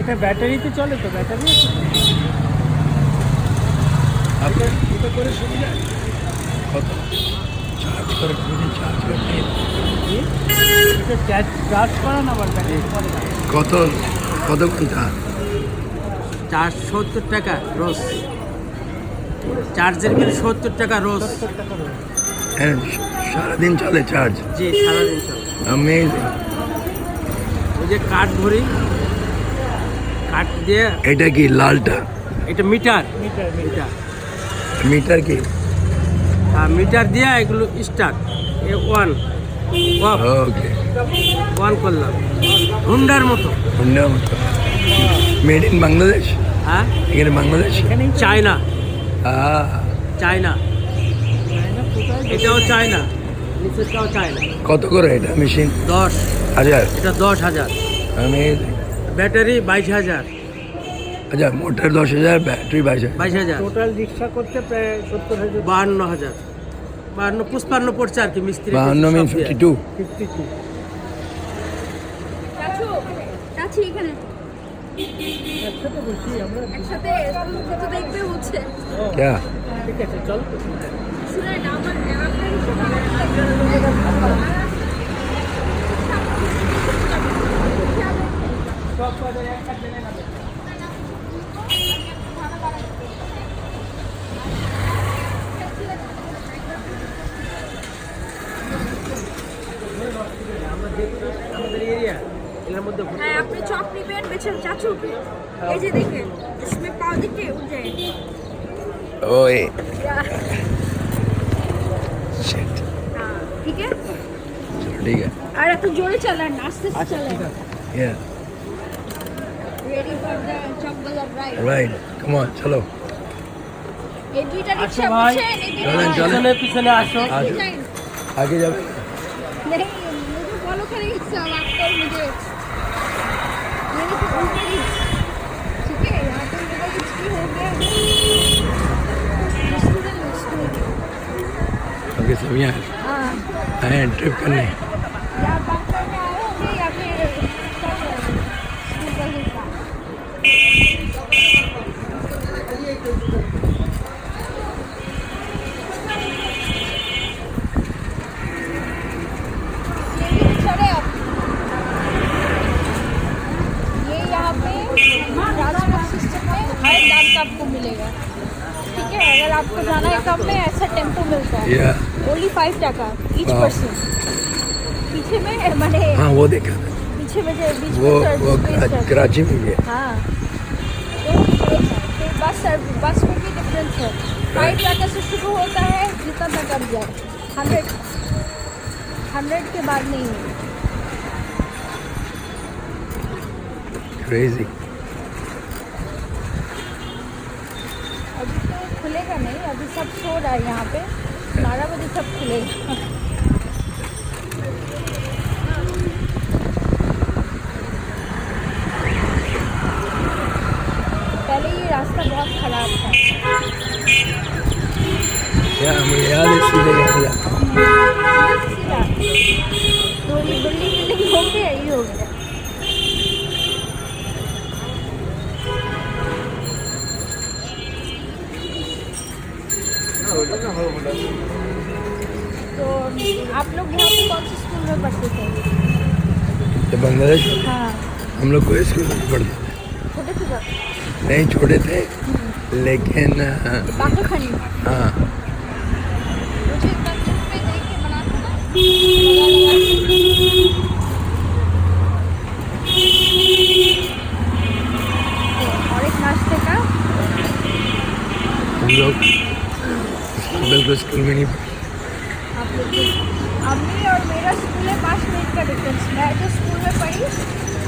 এটা ব্যাটারিতে চলে তো, ব্যাটারি এটা করে সুবিধা কত চার্জ করে চার্জ করতে এটা চার্জ করা না, আবার ব্যাটারি করে না। কত কত ঘন্টা? 470 টাকা রোজ। চার্জের বিল 70 টাকা রোজ। 70 টাকা রোজ। হ্যাঁ, সারাদিন চলে চার্জ? জি, সারাদিন চলে। অ্যামেজিং। ওই যে কাঠ ধরি, কাঠ দিয়ে। এটা কি লালটা? এটা মিটার। মিটার মিটার মিটার কি? মিটার দিয়ে এগুলো start one of okay, on করলাম হুন্ডার মতো। হুন্ডার মতো। Made in Bangladesh? হ্যাঁ, এখানে বাংলাদেশ? এখানেই চায়না। আহ, চায়না, চায়না কোথায়? এটাও চায়না, নিচেরটাও চায়না। কত করে এটা মেশিন? 10,000। এটা 10,000। অ্যামেজিং। ব্যাটারি 22,000। আচ্ছা, মোটর 10,000, ব্যাটারি 22,000। 22,000। টোটাল রিক্সা করতে প্রায় 70,000। 52,000। 52 55 পড়ছে আর কি মিস্ত্রি। 52 মিন 52। 52। চাচু, চাচি এখানে একসাথে বলছি আমরা। একসাথে কত দেখবে হচ্ছে। क्या? ঠিক আছে, চল। শুনে না আমার আপনার হিসেবে সব বাজারে এক কাজ জেনে নেবে। আমাদের এরিয়া এর মধ্যে হ্যাঁ আপনি চক নেবেন বেছে চাচু এই যে দেখেন इसमें पाव दिखे उठ जाए ओए शिट। हाँ ठीक है ठीक है। और तो जोरे चलान आस्ते से चलान Yeah, रेडी फॉर द चक बाजार राइड right. Come on, चलो। ये दुईटा रिक्शा भाई। पीछे ये चलें, दुईटा चलें। পিছনে পিছনে আসো। आगे डिजाइन आगे जाओ। नहीं मुझे फॉलो करेंगे सब आपको और मुझे मेरे से उल्टे ही ठीक है यहाँ पे मेरा हिस्ट्री हो गया स्टूडेंट ओके, सब यहाँ हाँ आए हैं ट्रिप करने। या बात करने आए होंगे या फिर क्या करेंगे? स्कूल का हिस्सा लेकिन चले अब ये यहाँ पे ट्रांसपोर्ट सिस्टम में हर दाम का आपको मिलेगा ठीक है अगर आपको जाना है कम में ऐसा टेम्पो मिलता है Yeah. ओनली 5 टाका ईच Wow. पर्सन पीछे में मैंने हाँ, वो देखा था। पीछे में जो बीच वो में सर्विस कराची में भी है। हाँ तो ये है। फिर बस में भी डिफरेंस है 5 टाका से शुरू होता है जितना तक अब जाए 100 के बाद नहीं है Crazy. अभी तो खुलेगा नहीं अभी सब सो रहा है यहाँ पे 12 बजे सब खुलेगा पहले ये रास्ता बहुत खराब था क्या हमें याद है, सीधे यहाँ जाता हूँ। सीधा तो ये बिल्डिंग हो गया ये हो गया तो आप लोग यहाँ पे कौन से स्कूल में पढ़ते थे तो बांग्लादेश में हाँ हम लोग को स्कूल में पढ़ते थे। छोटे थे जब नहीं, छोटे थे लेकिन बाकी खंड हाँ, मुझे कंचन पे देख के बनाता था और एक नाश्ते का हम लोग बिल्कुल स्कूल में नहीं पढ़े। आप लोग अम्मी और मेरा स्कूल है 5 मिनट का डिफरेंस मैं जो स्कूल में पढ़ी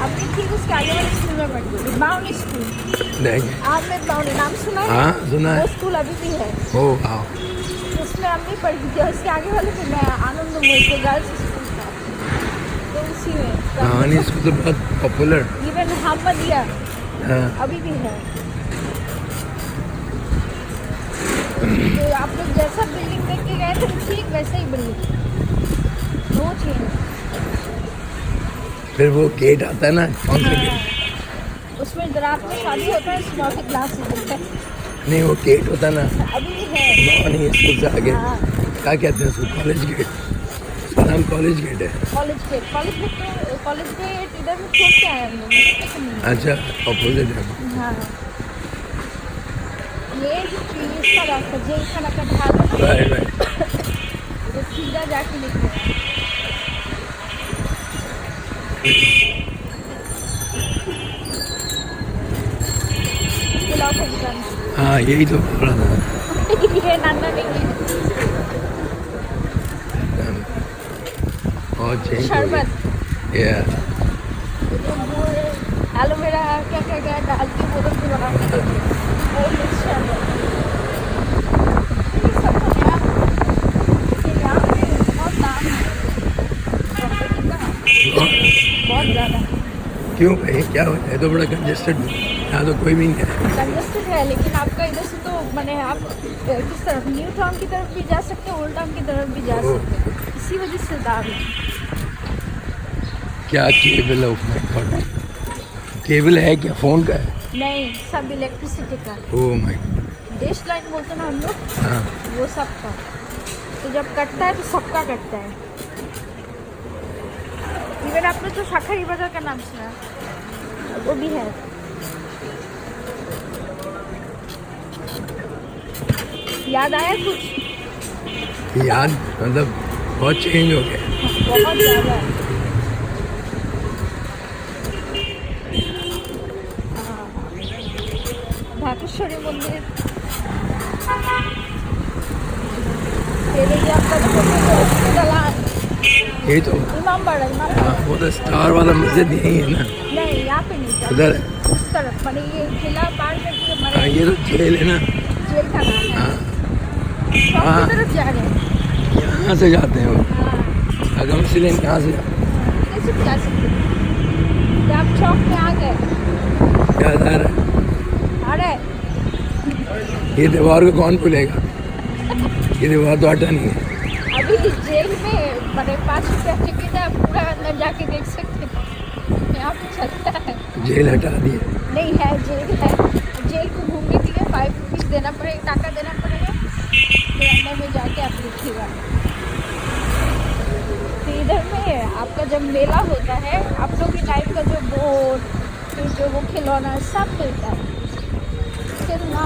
अम्मी ठीक उसके आगे वाले स्कूल में पढ़ती थी बाउनी स्कूल देंगे। आमिर बाउनी नाम सुना है हाँ, सुना है। वो स्कूल अभी भी है ओ वाह। उसमें अम्मी पढ़ती थी और उसके आगे वाले पे मैं आनंद मोल के गर्ल्स स्कूल था तो उसी में कहानी स्कूल तो बहुत पॉपुलर। इवन मोहम्मदिया हाँ, अभी भी है तो आप लोग जैसा बिल्डिंग देख के गए थे ठीक वैसे ही बिल्डिंग नो चेंज फिर वो गेट आता है ना, कौन सा गेट? उसमें रात में शादी होता है, सुबह के क्लास होता है। नहीं, वो गेट होता है ना, अभी भी है। नहीं स्कूल से आगे हाँ। क्या कहते हैं उसको? College gate. उसका नाम कॉलेज गेट है। कॉलेज गेट इधर में छोड़ के आए हम लोग। अच्छा, अपोजिट है। हाँ, ये जो चीज का रास्ता जेल खाना का ढाल है ना, राइट राइट। वो सीधा जाके निकले। पुलाव का दुकान। हाँ, यही तो बोल रहा था। ये नाना नहीं है। और चेंज शरबत, या एलोवेरा क्या क्या क्या डाल के वो लोग बना के देते हैं। वो मिक्स शरबत। ये सब तो नया है। लेकिन यहाँ पे बहुत दाम है। बहुत ज़्यादा क्यों भाई, क्या होता है? तो बड़ा कंजेस्टेड, यहाँ तो कोई भी नहीं है। कंजेस्टेड है, लेकिन आपका इधर से तो मैंने आप किस तरफ, न्यू टाउन की तरफ भी जा सकते हैं, ओल्ड टाउन की तरफ भी जा सकते हैं। इसी वजह से दाम है। क्या केबल है? केबल है क्या? फोन का है? नहीं, सब इलेक्ट्रिसिटी का। Oh my. डिश लाइन बोलते हैं ना हम लोग, हाँ, वो सबका। तो जब कटता है तो सबका कटता है। इवन आपने जो शाखारी बाजार का नाम सुना, वो भी है। याद आया कुछ? याद मतलब बहुत चेंज हो गया। बहुत ज़्यादा। ढाकेश्वरी मंदिर, फिर ये आपका जो दलान, ये तो इमामबाड़ा। हाँ, वो तो स्टार वाला मस्जिद यही है ना, नहीं, यहाँ पे नहीं जाते। उधर है। उस तरफ मैंने ये किला पार करके हाँ, हमारे ये तो जेल है ना। जेल का नाम है। हाँ, शॉप हाँ। की तरफ जा रहे हैं। यहाँ से जाते हैं वो। हाँ, अगम सिलेन कहाँ से जाते कैसे भी जा सकते हैं। क्या आप चौक में आ गए? हैं? क्या जा रहा है? आ रहे हैं? ये दीवार को कौन भूलेगा? ये दीवार तो हटा नहीं है। अभी जेल में मैंने 5 रुपया टिकट है, आप पूरा अंदर जाके देख सकते हैं। यहाँ पे चलता है। जेल हटा दी है। नहीं है, जेल है। जेल को घूमने के लिए 5 रुपीज़ देना पड़ेगा, टाका देना पड़ेगा। फिर अंदर में जाके आप देखिएगा। तो इधर में आपका जब मेला होता है, आप लोग के टाइप का जो बोट, फिर जो वो खिलौना सब मिलता है। खिलौना।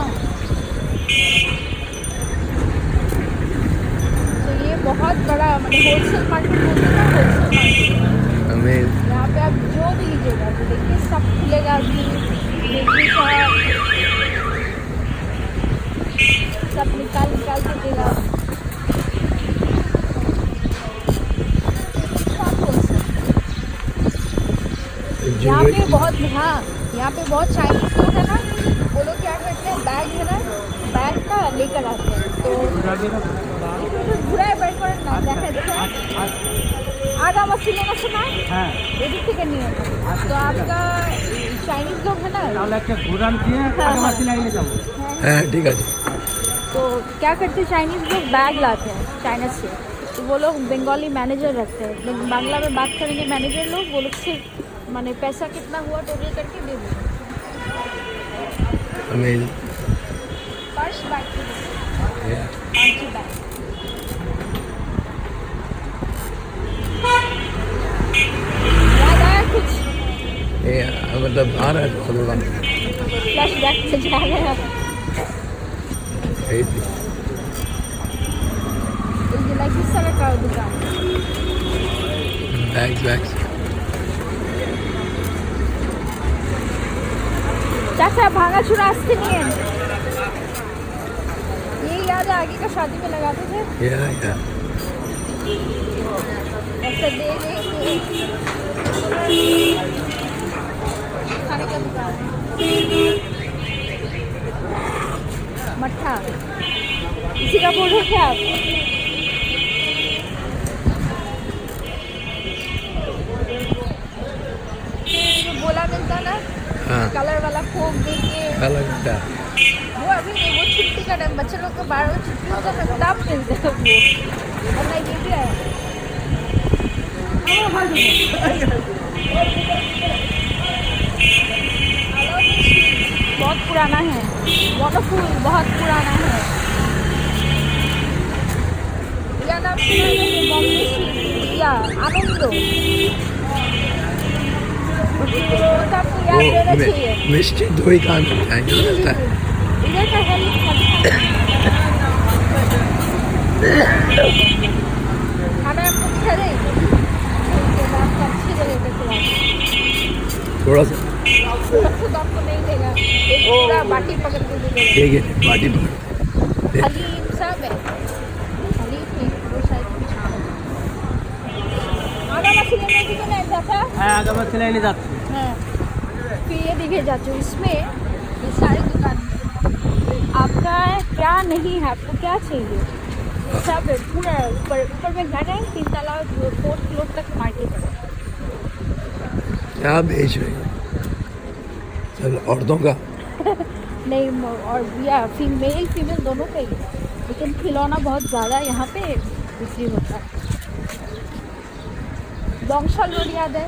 तो ये बहुत बड़ा मतलब होलसेल मार्केट होता है ना, होलसेल मार्केट। हमें यहाँ पे आप जो भी लीजिएगा तो देखिए सब खुलेगा अभी। बेकरी शॉप सब निकाल निकाल के देगा। यहाँ पे बहुत, हाँ, यहाँ पे बहुत चाइनीज लोग है ना, वो लोग क्या करते हैं, बैग है ना, बैग का लेकर आते हैं। तो बुरा है बैग पर ना देखा आधा मसीले ना सुना है, হ্যাঁ एडिट থেকে নিয়ে तो आपका चाइनीज लोग है ना, তাহলে একটা ঘুরান দিয়ে हाँ, हाँ। মাছি লাইনে যাবো। हाँ ठीक है। तो क्या करते हैं, चाइनीज लोग बैग लाते हैं चाइना से। तो वो लोग बंगाली मैनेजर रखते हैं, बांग्ला में बात करेंगे मैनेजर लोग, वो लोग सिर्फ माने पैसा कितना हुआ टोटल करके दे देंगे। हमें फर्स्ट बैग yeah. 5 बैग। याद आया कुछ? ये मतलब आ रहा है थोड़ा फ्लैश बैक से जा रहे हैं। सही थी। ये लाइक इस तरह का दुकान। बैग्स चाचा भागा छुरा आस्ते नहीं है। ये याद है आगे का शादी में लगाते थे, या ऐसे दे दे के। खाने का दुकान है, मट्ठा। इसी का बोल रहे थे आप? जो बोला मिलता ना, हाँ कलर वाला कोक दे के, अलग था। वो अभी नहीं, वो छुट्टी का टाइम, बच्चे लोग को 12 बजे छुट्टी होता है तब मिलते हैं वो। वरना ये भी है। पुराना है, वाटरफॉल बहुत पुराना है। या नाम सुना है बॉम्बे या आनंद, तो आपको याद रहना चाहिए। मिष्टी दो ही काम मिलता है, क्या मिलता है? इधर का है खाना आपको खा रहे आपको अच्छी जगह पे खिला थोड़ा सा थोड़ा सा तो आपको नहीं देगा, एक पूरा बाटी पकड़ के दे देगा। ठीक है, बाटी पकड़ हलीम सब है, हलीम नहीं वो शायद कुछ आगा मछली में भी तो नहीं जाता হ্যাঁ আগামী লাইনে যাচ্ছে। है। फिर ये दिखे जाते हो इसमें ये सारी दुकान आपका क्या नहीं है, आपको क्या चाहिए सब है, पूरा ऊपर ऊपर में घर है, 3 तला 4 फ्लोर तक मार्केट है। क्या बेच रहे हैं? चल औरतों का नहीं और या फीमेल दोनों का ही है, लेकिन खिलौना बहुत ज़्यादा यहाँ पे बिक्री होता है। बॉन्गशाल रोड याद है?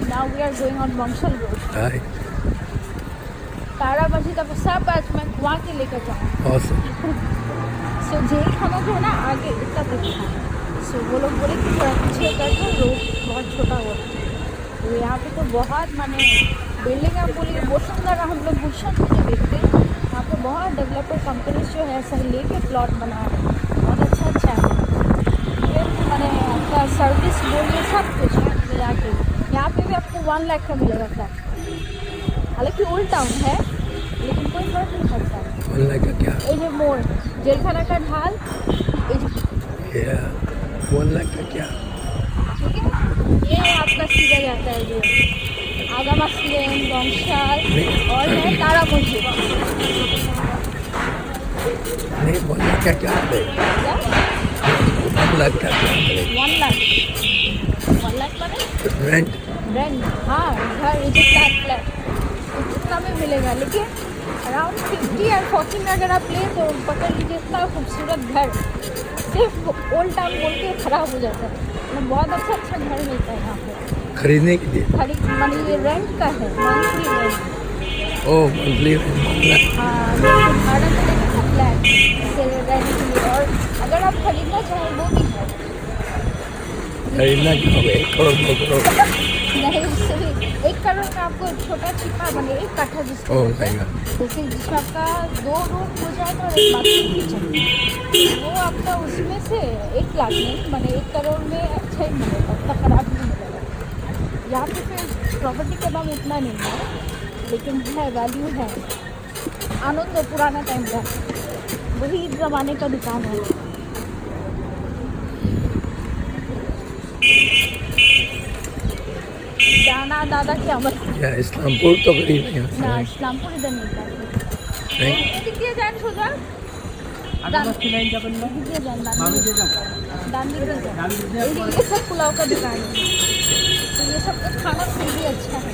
Now we are going on Bangshal road. Tara Masjid आपको सब आज मैं वहाँ के लेकर जाऊँ। सो जेल खाना जो है ना आगे इतना दिखता है, सो वो लोग बोले कि थोड़ा पीछे कर दो, रोड बहुत छोटा हो। तो यहाँ पे तो बहुत माने बिल्डिंग आप बोलिए बहुत सुंदर है। हम लोग गुलशन में देखते हैं यहाँ पे बहुत डेवलपर कंपनीज जो है ऐसा लेके प्लॉट बना रहे हैं, बहुत अच्छा है। फिर मैंने आपका सर्विस बोलिए सब कुछ मिला के यहाँ पे भी आपको 1 लाख का मिलेगा फ्लैट। हालांकि ओल्ड टाउन है लेकिन कोई फर्क नहीं पड़ता। 1 लाख का क्या? ये जो मोड़ जेलखाना का ढाल, 1 लाख का क्या? ठीक है, ये आपका सीधा जाता है जो आगा मस्जिद, बॉन्गशाल और है तारा मस्जिद। नहीं, 1 लाख का क्या है? 1 लाख का क्या? 1 लाख 1 लाख का रेंट रेंट, हाँ घर ये जो फ्लैट इतना में मिलेगा, लेकिन अराउंड 50 और 40 में अगर आप ले तो पकड़ लीजिए इतना खूबसूरत घर सिर्फ ओल्ड टाउन बोल के खराब हो जाता है। मतलब बहुत अच्छा घर मिलता है यहाँ पे खरीदने के लिए। खरीद मानी ये रेंट का है, मंथली रेंट। ओह मंथली रेंट। हाँ भाड़ा तो लगेगा फ्लैट से रेंट के लिए, और अगर आप खरीदना चाहें वो भी है। खरीदना क्या होगा? 1 करोड़ 2 करोड़ नहीं, उससे भी 1 करोड़ का आपको एक छोटा छिपा बने 1 कट्ठा जिसको ओह बोलते हैं। My God. जैसे जिसमें आपका 2 रूम हो जाएगा और 1 बाथरूम किचन, वो आपका उसमें से 1 लाख नहीं मैंने 1 करोड़ में अच्छा ही मिलेगा, उतना खराब नहीं मिलेगा। यहाँ पे फिर प्रॉपर्टी का दाम उतना नहीं है, लेकिन है वैल्यू है। आनंद पुराना टाइम का वही ज़माने का दुकान है। दाना दादा क्या मतलब क्या इस्लामपुर तो करीब है यहाँ से? ना इस्लामपुर इधर नहीं जाते। नहीं दिखिए जान सोचा আগামী লাইন যাবেন না? दिखिए जान আমি যে যাব दान दिखिए ये सब पुलाव का दुकान है, तो ये सब का खाना फिर भी अच्छा है।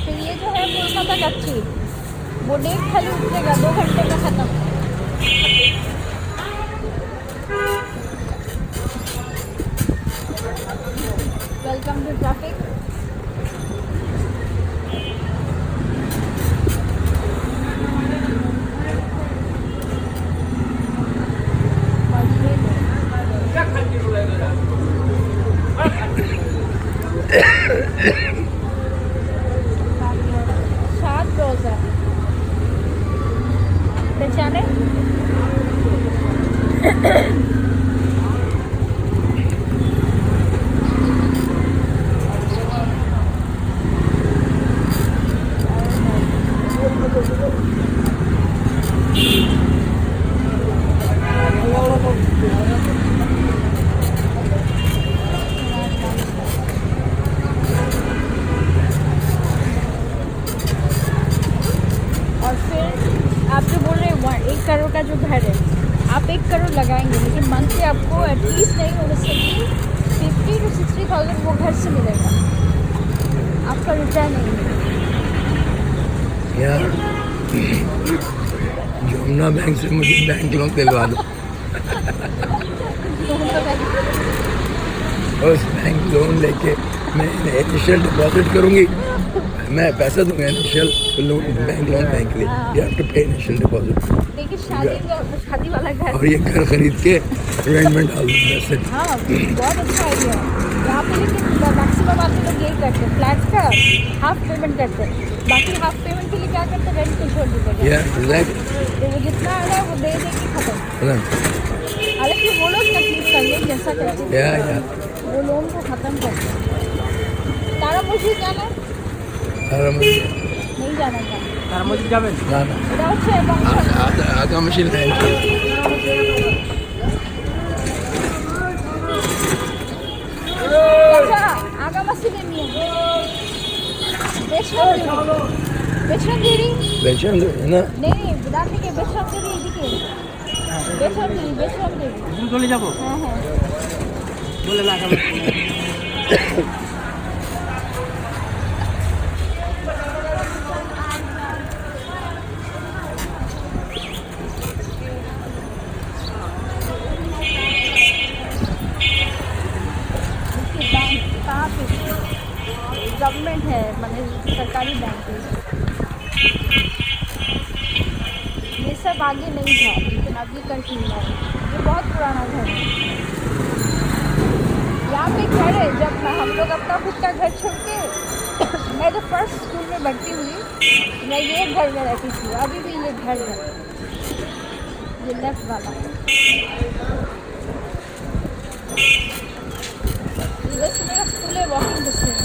फिर ये जो है कोलकाता कच्ची, वो 1.5 थाली उतरेगा 2 घंटे में खत्म। Welcome to traffic. सात रोज है पहचाने। और फिर आप जो बोल रहे हैं 1 करोड़ का जो घर है, आप 1 करोड़ लगाएंगे लेकिन मंथली आपको एटलीस्ट नहीं होने से 50 to 60,000 वो घर से मिलेगा, आपका रिटर्न नहीं मिलेगा। यार जमुना बैंक से मुझे बैंक लोन दिलवा दो। उस बैंक लोन लेके मैं इनिशियल डिपॉजिट करूँगी, मैं पैसा दूंगा इनिशियल लोन बैंक के लिए, यू हैव टू पे इनिशियल डिपॉजिट। देखिए शादी वाला घर। और ये घर खरीद के रेंट में डाल दूँगा से। हाँ बहुत अच्छा आइडिया है यहाँ पे, लेकिन मैक्सिमम आदमी लोग यही करते हैं, फ्लैट का हाफ पेमेंट करते हैं, बाकी हाफ पेमेंट के लिए क्या करते हैं, रेंट को छोड़ देते हैं। तो वो जितना आ रहा है वो दे देंगे खत्म। हालांकि वो लोग तकलीफ कर लेंगे जैसा करते हैं, वो लोन को ख़त्म करते हैं। तारा मस्जिद जाना है? नहीं जाना था। তার মধ্যে যাবেন না না এটা হচ্ছে আগামী শিল্পে আগামাসিলে নিয়ে বেশনদেরি বেশন না নেই বিদার থেকে বেশনদেরি এদিকে বেশনদেরি তুমি চলে যাবো হ্যাঁ হ্যাঁ বলে না गवर्नमेंट है माने सरकारी बैंक है, ये सब आगे नहीं था लेकिन अभी कंटिन्यू है। ये बहुत पुराना घर है, यहाँ पे घर है। जब हम लोग अपना खुद का घर छोड़ के मैं जब फर्स्ट स्कूल में भर्ती हुई मैं ये घर में रहती थी, अभी भी ये घर है, ये लेफ्ट वाला इधर से मेरा स्कूल है वॉकिंग डिस्टेंस।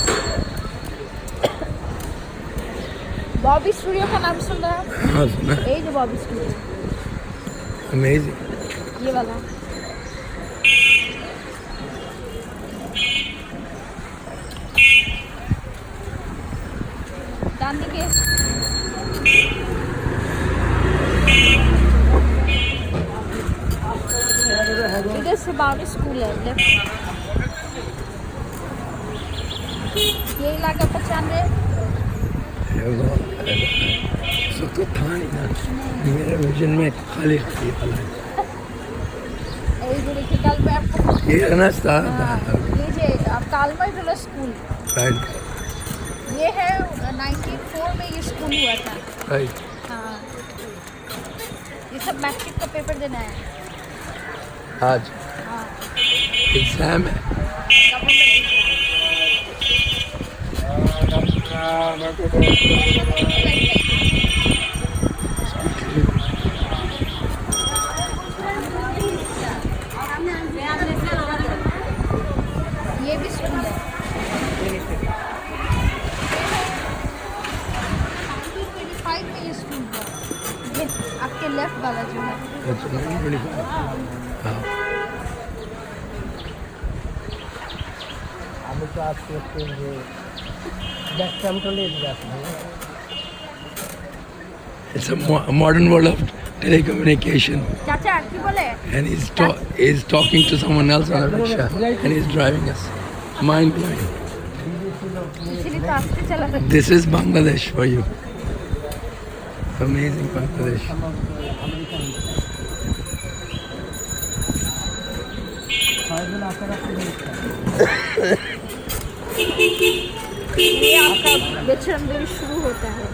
बॉबी स्टूडियो का नाम सुन रहा है? हाँ सुना। यही जो बॉबी स्टूडियो, अमेजिंग, ये वाला चांदी के इधर से बॉबी स्कूल है लेफ्ट। ये इलाका पहचान रहे? तो था नहीं ना मेरे विजन में, खाली ये वाला है। जो देखिए कल मैं आपको ये रास्ता लीजिए आपका आलमर स्कूल, राइट ये है 94 में ये स्कूल हुआ था। राइट। हाँ ये सब मैट्रिक का पेपर देना है आज हाँ एग्जाम है। ये भी स्कूल है। 1925 में ये स्कूल था, ये आपके लेफ्ट वाला जो है। अच्छा 1925। हाँ আমি তো আজকে একটু যে ব্যাকগ্রাউন্ড চলে যাচ্ছে। It's a modern world of telecommunication. चाचा की बोले And he's talking to someone else on a rickshaw and he's driving us. Mind blowing. इसलिए तो आपसे चला रहा This is Bangladesh for you. Amazing Bangladesh. ये आपका बेचरम देवी शुरू होता है।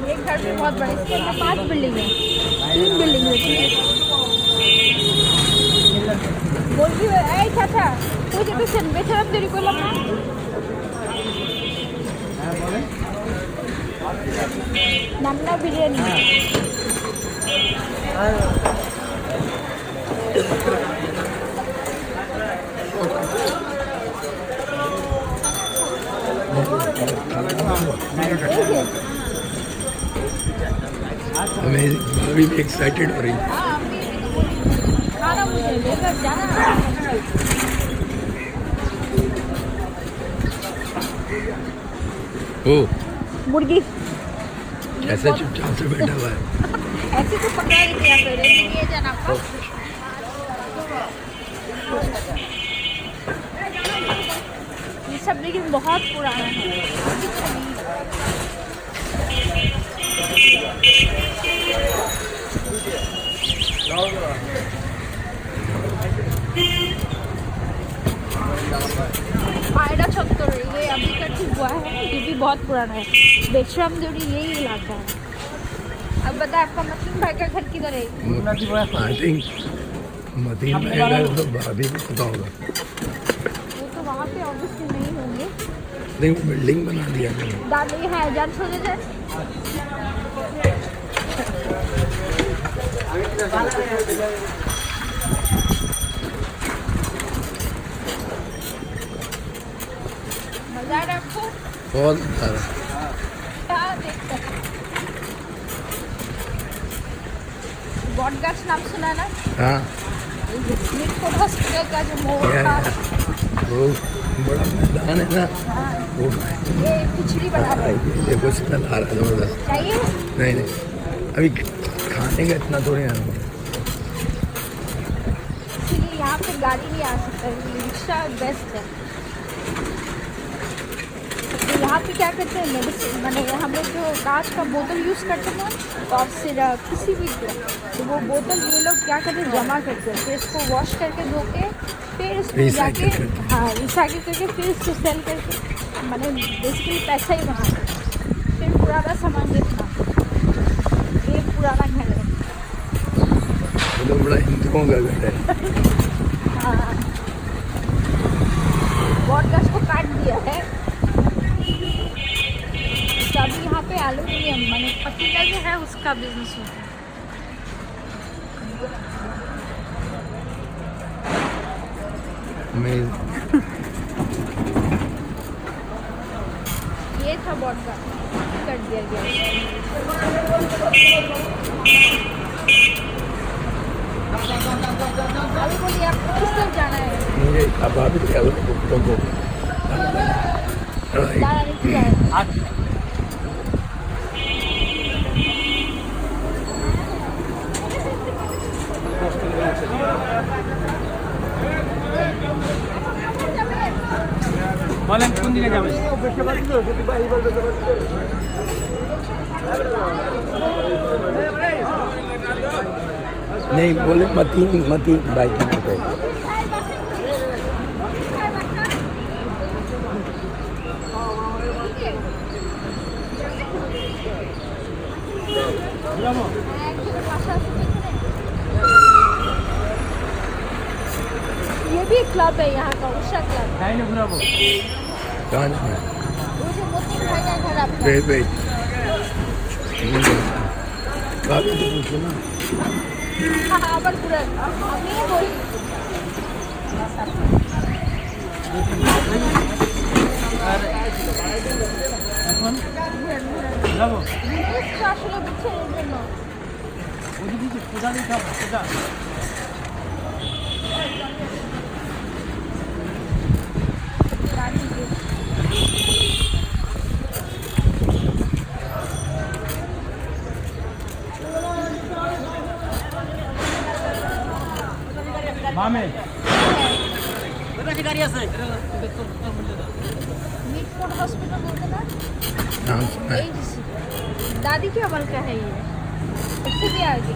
ये घर भी बहुत बड़े, इसके अंदर 5 बिल्डिंग है, 3 बिल्डिंग होती है। बोलिए ऐ चाचा कोई तो बेचरम देवी को लगा नामना बिरयानी Amazing. Bobby भी excited हो रही है. हाँ अभी खाना मुझे लेकर जाना है। ओ मुर्गी कैसे चुपचाप से बैठा हुआ है. ऐसे तो पकड़ा रही थी यहाँ पे ले जाना आपका। ये सब लेकिन बहुत पुराना है। है ना, ये भी बहुत पुराना है। बेशराम देवरी यही इलाका है। अब बताए आपका मतीन भाई का घर किधर है? आई थिंक मतीन भाई का तो भाभी को पता होगा। वो तो वहाँ पे ऑब्वियसली नहीं होंगे। नहीं, वो बिल्डिंग बना दिया मैंने। दादी है जान छोड़े जाए। मजा आ रहा है आपको? बहुत सारा। क्या देखते हैं? बॉडगार्ड नाम सुना ना? हाँ, मिडफोर्ड हॉस्पिटल का जो मोड़ या, था। वो बड़ा मैदान है ना, हाँ, वो ये खिचड़ी बना रहे हैं। ये देखो स्मेल आ रहा है जबरदस्त। चाहिए? नहीं नहीं, अभी खाने का इतना थोड़ी आना पड़ा। इसलिए यहाँ पे गाड़ी नहीं आ सकता, रिक्शा बेस्ट है। तो यहाँ पे क्या करते हैं, मेडिसिन मैंने हम लोग जो कांच का बोतल यूज़ करते हैं ना, और सिरप किसी भी तो वो बोतल ये लोग क्या करते हैं, जमा करते हैं, फिर इसको वॉश करके धो के फिर इसको जाके Recycle करके। हाँ रिसाइकिल करके फिर इसको सेल करके मैंने बेसिकली पैसा ही बनाते हैं। फिर पुराना सामान बेचना। ये पुराना घर है। वो तो बड़ा हिंदुओं का घर है। हाँ बॉडकास्ट को काट दिया है। तो अभी यहाँ पे एल्यूमिनियम मैंने पतीला जो है उसका बिजनेस होता है। Amazing. ये था बॉडकास्ट कर दिया गया। अभी बोलिए आपको किस तरफ जाना है? मुझे अब अभी क्या कुत्तों को दाना नहीं जाए। বলেন কোন দিকে যাবেন? नहीं बोले मतीन मतीन बाइक की पे ये भी क्लब है यहाँ का, उषा क्लब। ডাইনে ঘুরাবো। कहाँ जाना है? वो जो मोती भाई का घर आपका। वेट काफी तो पूछो ना। हाँ पर पूरा अभी बोली। এখন যাবো। জিনিসটা আসলে বিচ্ছের জন্য। ওদিকে কি পূজা দিতে হবে? পূজা। गाड़ी के। বামে। मिडफोर्ड हॉस्पिटल बोलते ना? नाम सुना है। AGC। दादी के अमल का है ये, उससे भी आगे।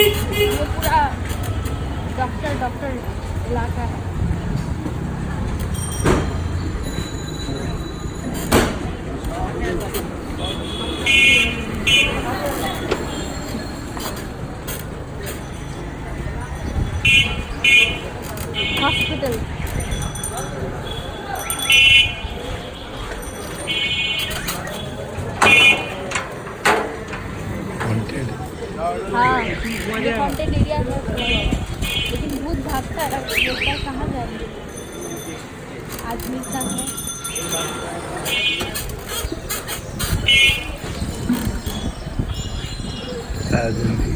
ये पूरा डॉक्टर इलाका है। हॉस्पिटल। वांटेड हाँ ये कॉन्टेंट एरिया है, लेकिन भूत भागता है, बोलता है कहाँ जाएंगे, आदमी का है। जिंदगी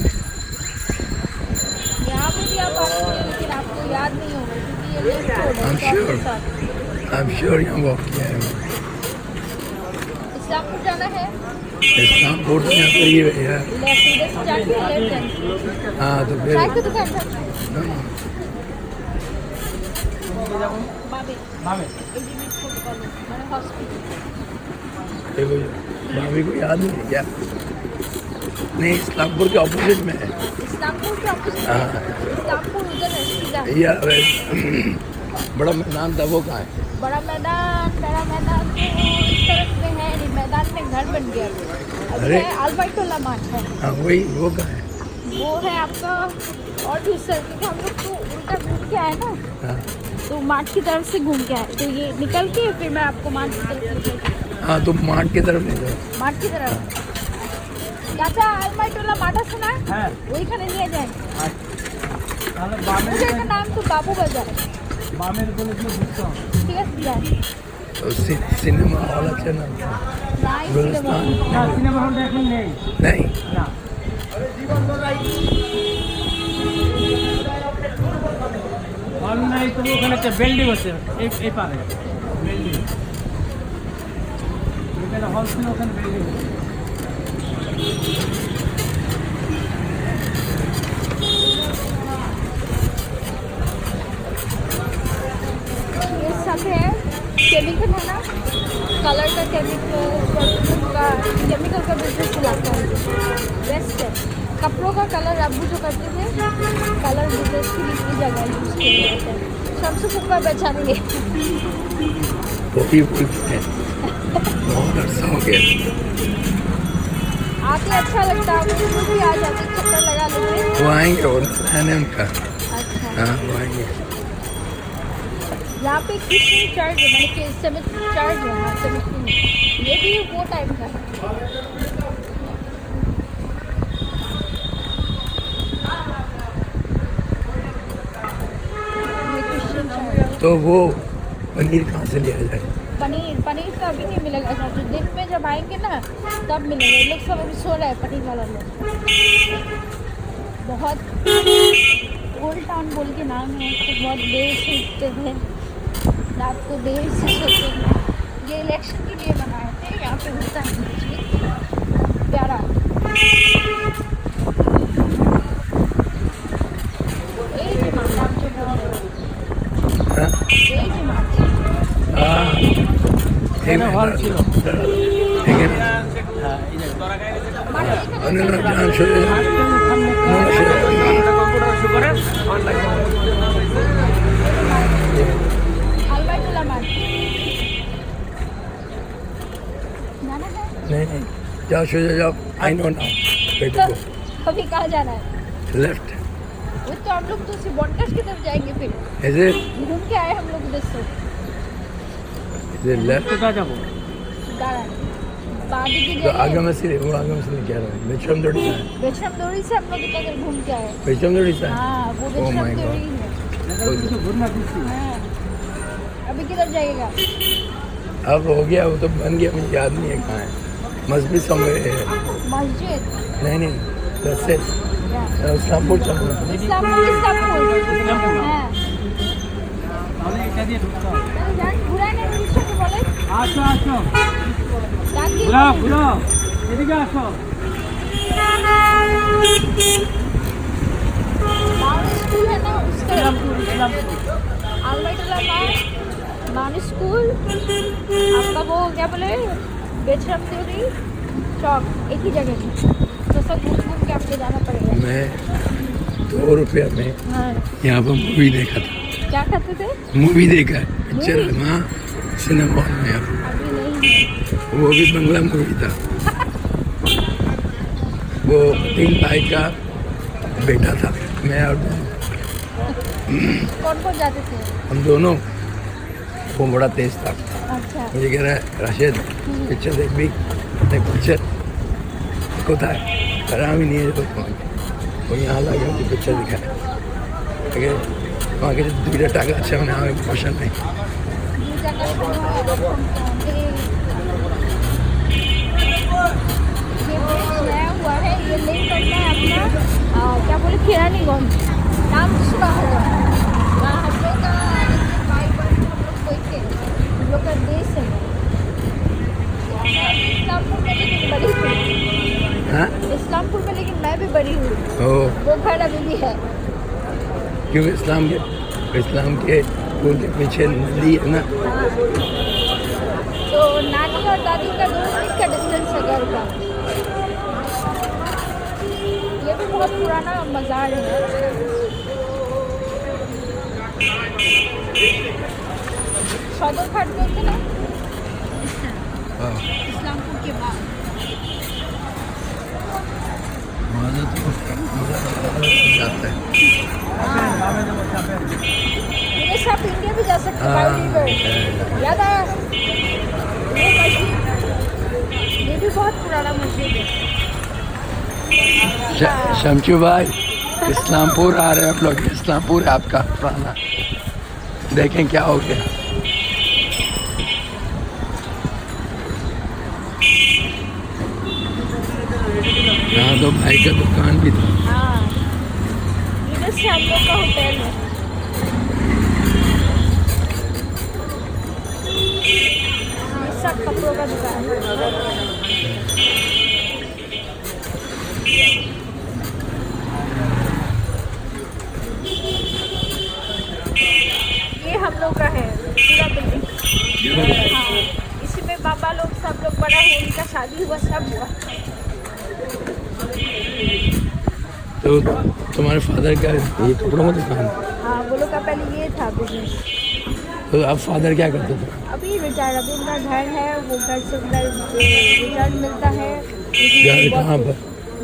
यहाँ पे भी आप आते हैं, लेकिन आपको याद नहीं होगा क्योंकि ये लेफ्ट रोड है I'm शॉप के sure. साथ। आई एम श्योर यहाँ वॉक किया है। इस्लामपुर जाना है, इस्लामपुर तो यहाँ पर ही है यार। लेफ्ट इधर से जाके लेफ्ट हैंड। हाँ तो फिर चाय की दुकान था हाँ, बाबे, বামে। एडीमिट फूड कॉलेज मैंने हॉस्पिटल। देखो भाभी को याद नहीं है क्या? नहीं, इस्लामपुर के ऑपोजिट में है। इस्लामपुर के ऑपोजिट हाँ। इस्लामपुर उधर है सीधा। या बड़ा मैदान था, वो कहाँ है? बड़ा मैदान तो इस तरफ में है नहीं, मैदान में घर बन गया अभी अरे। है अल्बाइटोला मार्ट है, हाँ वही, वो कहाँ है? वो है आपका और दूसरा, क्योंकि हम लोग तो उल्टा घूम के आए ना, हाँ तो मार्ट की तरफ से घूम के आए, तो ये निकल के फिर मैं आपको मार्ट की तरफ लेके जाऊँ। हाँ, तो मार्ट की तरफ नहीं जाओ। मार्ट की तरफ चाचा अल्बाइटोला मार्ट सुना है? হ্যাঁ वही खाने लिए जाए। তাহলে বামের मुझे का नाम तो बाबू बाजार है। বামের বলে দিয়ে বুঝতে হবে ठीक है जाए तो सिनेमा हॉल अच्छा ना? ना ही गुलिस्तान। सिनेमा। না সিনেমা হলটা এখন নেই नहीं, না হল নাই, তবু ওখানে একটা বিল্ডিং আছে এই পারে বিল্ডিং, এখানে হল ছিল, ওখানে বিল্ডিং আছে। ये सब है केमिकल है ना, कलर का केमिकल का बिजनेस चलाता है, बेस्ट है। कपड़ों का कलर अब्बू जो करते थे, कलर बिजनेस की भी जगह यूज किए जाते हैं, सबसे ऊपर बचाएंगे। वो भी बोलते हैं बहुत अर्सा हो गया। आते अच्छा लगता है, मुझे भी आ जाते, चक्कर लगा लेते। वो आएंगे, वो है ना उनका। अच्छा हाँ वो आएंगे। यहाँ पे क्रिश्चियन चर्च है, मैंने कि सेमेट्री चर्च है, हाँ सेमेट्री में, ये भी वो टाइप का है। ये क्रिश्चियन चर्च है। तो वो पनीर कहाँ से लिया जाए? पनीर तो अभी नहीं मिलेगा सर, तो दिन में जब आएंगे ना तब मिलेगा। ये लोग सब अभी सो रहे हैं, पनीर वाला लोग। बहुत ओल्ड टाउन बोल के नाम है, तो बहुत देर से उठते हैं, रात को देर से सोते हैं। ये इलेक्शन के लिए बनाए थे, यहाँ पे होता है बीच में, प्यारा। यही डिमांड आप जो बोल रहे हो, हाँ? यही डिमांड। हाँ, এখানে হল ছিল अल्बाइटोला मार्ट जाना है? नहीं, जाओ सोचा जाओ। आई नो नाउ, तो अभी कहाँ जाना है? लेफ्ट। वो तो हम लोग तो सिर्फ बॉन्डर्स की तरफ जाएंगे, फिर ऐसे घूम के आए हम लोग उधर से। लेफ्ट। কোথায় যাবো? दाड़ा बादी की तो जगह आगे में से वो आगे में से कह रहा है बेचम दौड़ी से। बेचराम दौड़ी से हम लोग इधर घूम के आए। बेचम दौड़ी से। हाँ वो Oh बेचराम my God. दौड़ी है। কিছু ঘুরনা দিচ্ছি हाँ अभी किधर जाएगा? अब हो गया, वो तो बन गया, मुझे याद नहीं है कहाँ है। मस्जिद समझ मस्जिद नहीं that's it। या इस्लामपुर चल रहा है। इस्लामपुर हाँ তাহলে এটা দিয়ে ঢুকতে হবে। जान घुरा नहीं रिक्शा को बोले আসো আসো, जान की ঘুরাও ঘুরাও, এদিকে আসো। माउंट स्कूल है ना, उसका ইসলামপুর ইসলামপুর अल्बाइटोला माउंट स्कूल, आपका वो क्या बोले बेचराम दौड़ी चौक, एक ही जगह है, तो सब घूम घूम के आपको जाना पड़ेगा। मैं 2 रुपया में हाँ यहाँ पर मूवी देखा था। क्या करते थे? मूवी देखा है, पिक्चर हाँ, सिनेमा हॉल में। अभी नहीं है। वो भी बंगला मूवी था। वो 3 भाई का बेटा था, मैं और कौन कौन जाते थे? हम दोनों। वो बड़ा तेज था, अच्छा मुझे कह रहा है राशिद पिक्चर देख भी देख पिक्चर कोথায় करा भी नहीं है तो वो यहाँ लगा कि पिक्चर दिखाए वहाँ के 2টা টাকা আছে মানে আমি পয়সা নেই। दूसरा का ये ब्रिज नया हुआ है, ये लिंक करना है अपना क्या बोले खिरानीगंज, नाम सुना होगा। वहाँ हम लोग का भाई बहन हम लोग कोई थे, हम लोग का देश है। इस्लामपुर में लेकिन बड़ी हूँ, हाँ इस्लामपुर में लेकिन मैं भी बड़ी हूँ, ओ वो घर अभी भी है। क्योंकि इस्लाम के पुल के पीछे नदी है ना। हाँ। तो नानी और दादी का 2 मिनट का डिस्टेंस है घर का। बहुत पुराना मज़ार है। सदरघाट बोलते ना, हाँ इस्लामपुर के बाद। मज़ा तो जाता है। विदेश आप इंडिया भी जा सकते हैं, बाय रिवर। याद आया ये मस्जिद, ये भी बहुत पुराना मस्जिद है। शमशू भाई इस्लामपुर आ रहे हैं आप लोग। इस्लामपुर है आपका पुराना, देखें क्या हो गया। यहाँ तो भाई का दुकान भी था। हाँ, इधर से हम लोग का होटल है। ये सब कपड़ों का दुकान है। ये हम लोग का है पूरा बिल्डिंग। हाँ, इसमें पापा लोग सब लोग बड़ा हुआ, उनका शादी हुआ, सब हुआ। तो तुम्हारे फादर का ये कपड़ों का दुकान, हाँ, वो लोग का पहले ये था बिजनेस। तो अब फादर क्या करते थे? अभी रिटायर, अभी उनका घर है, वो घर से उनका रिटर्न मिलता है। घर कहाँ पर?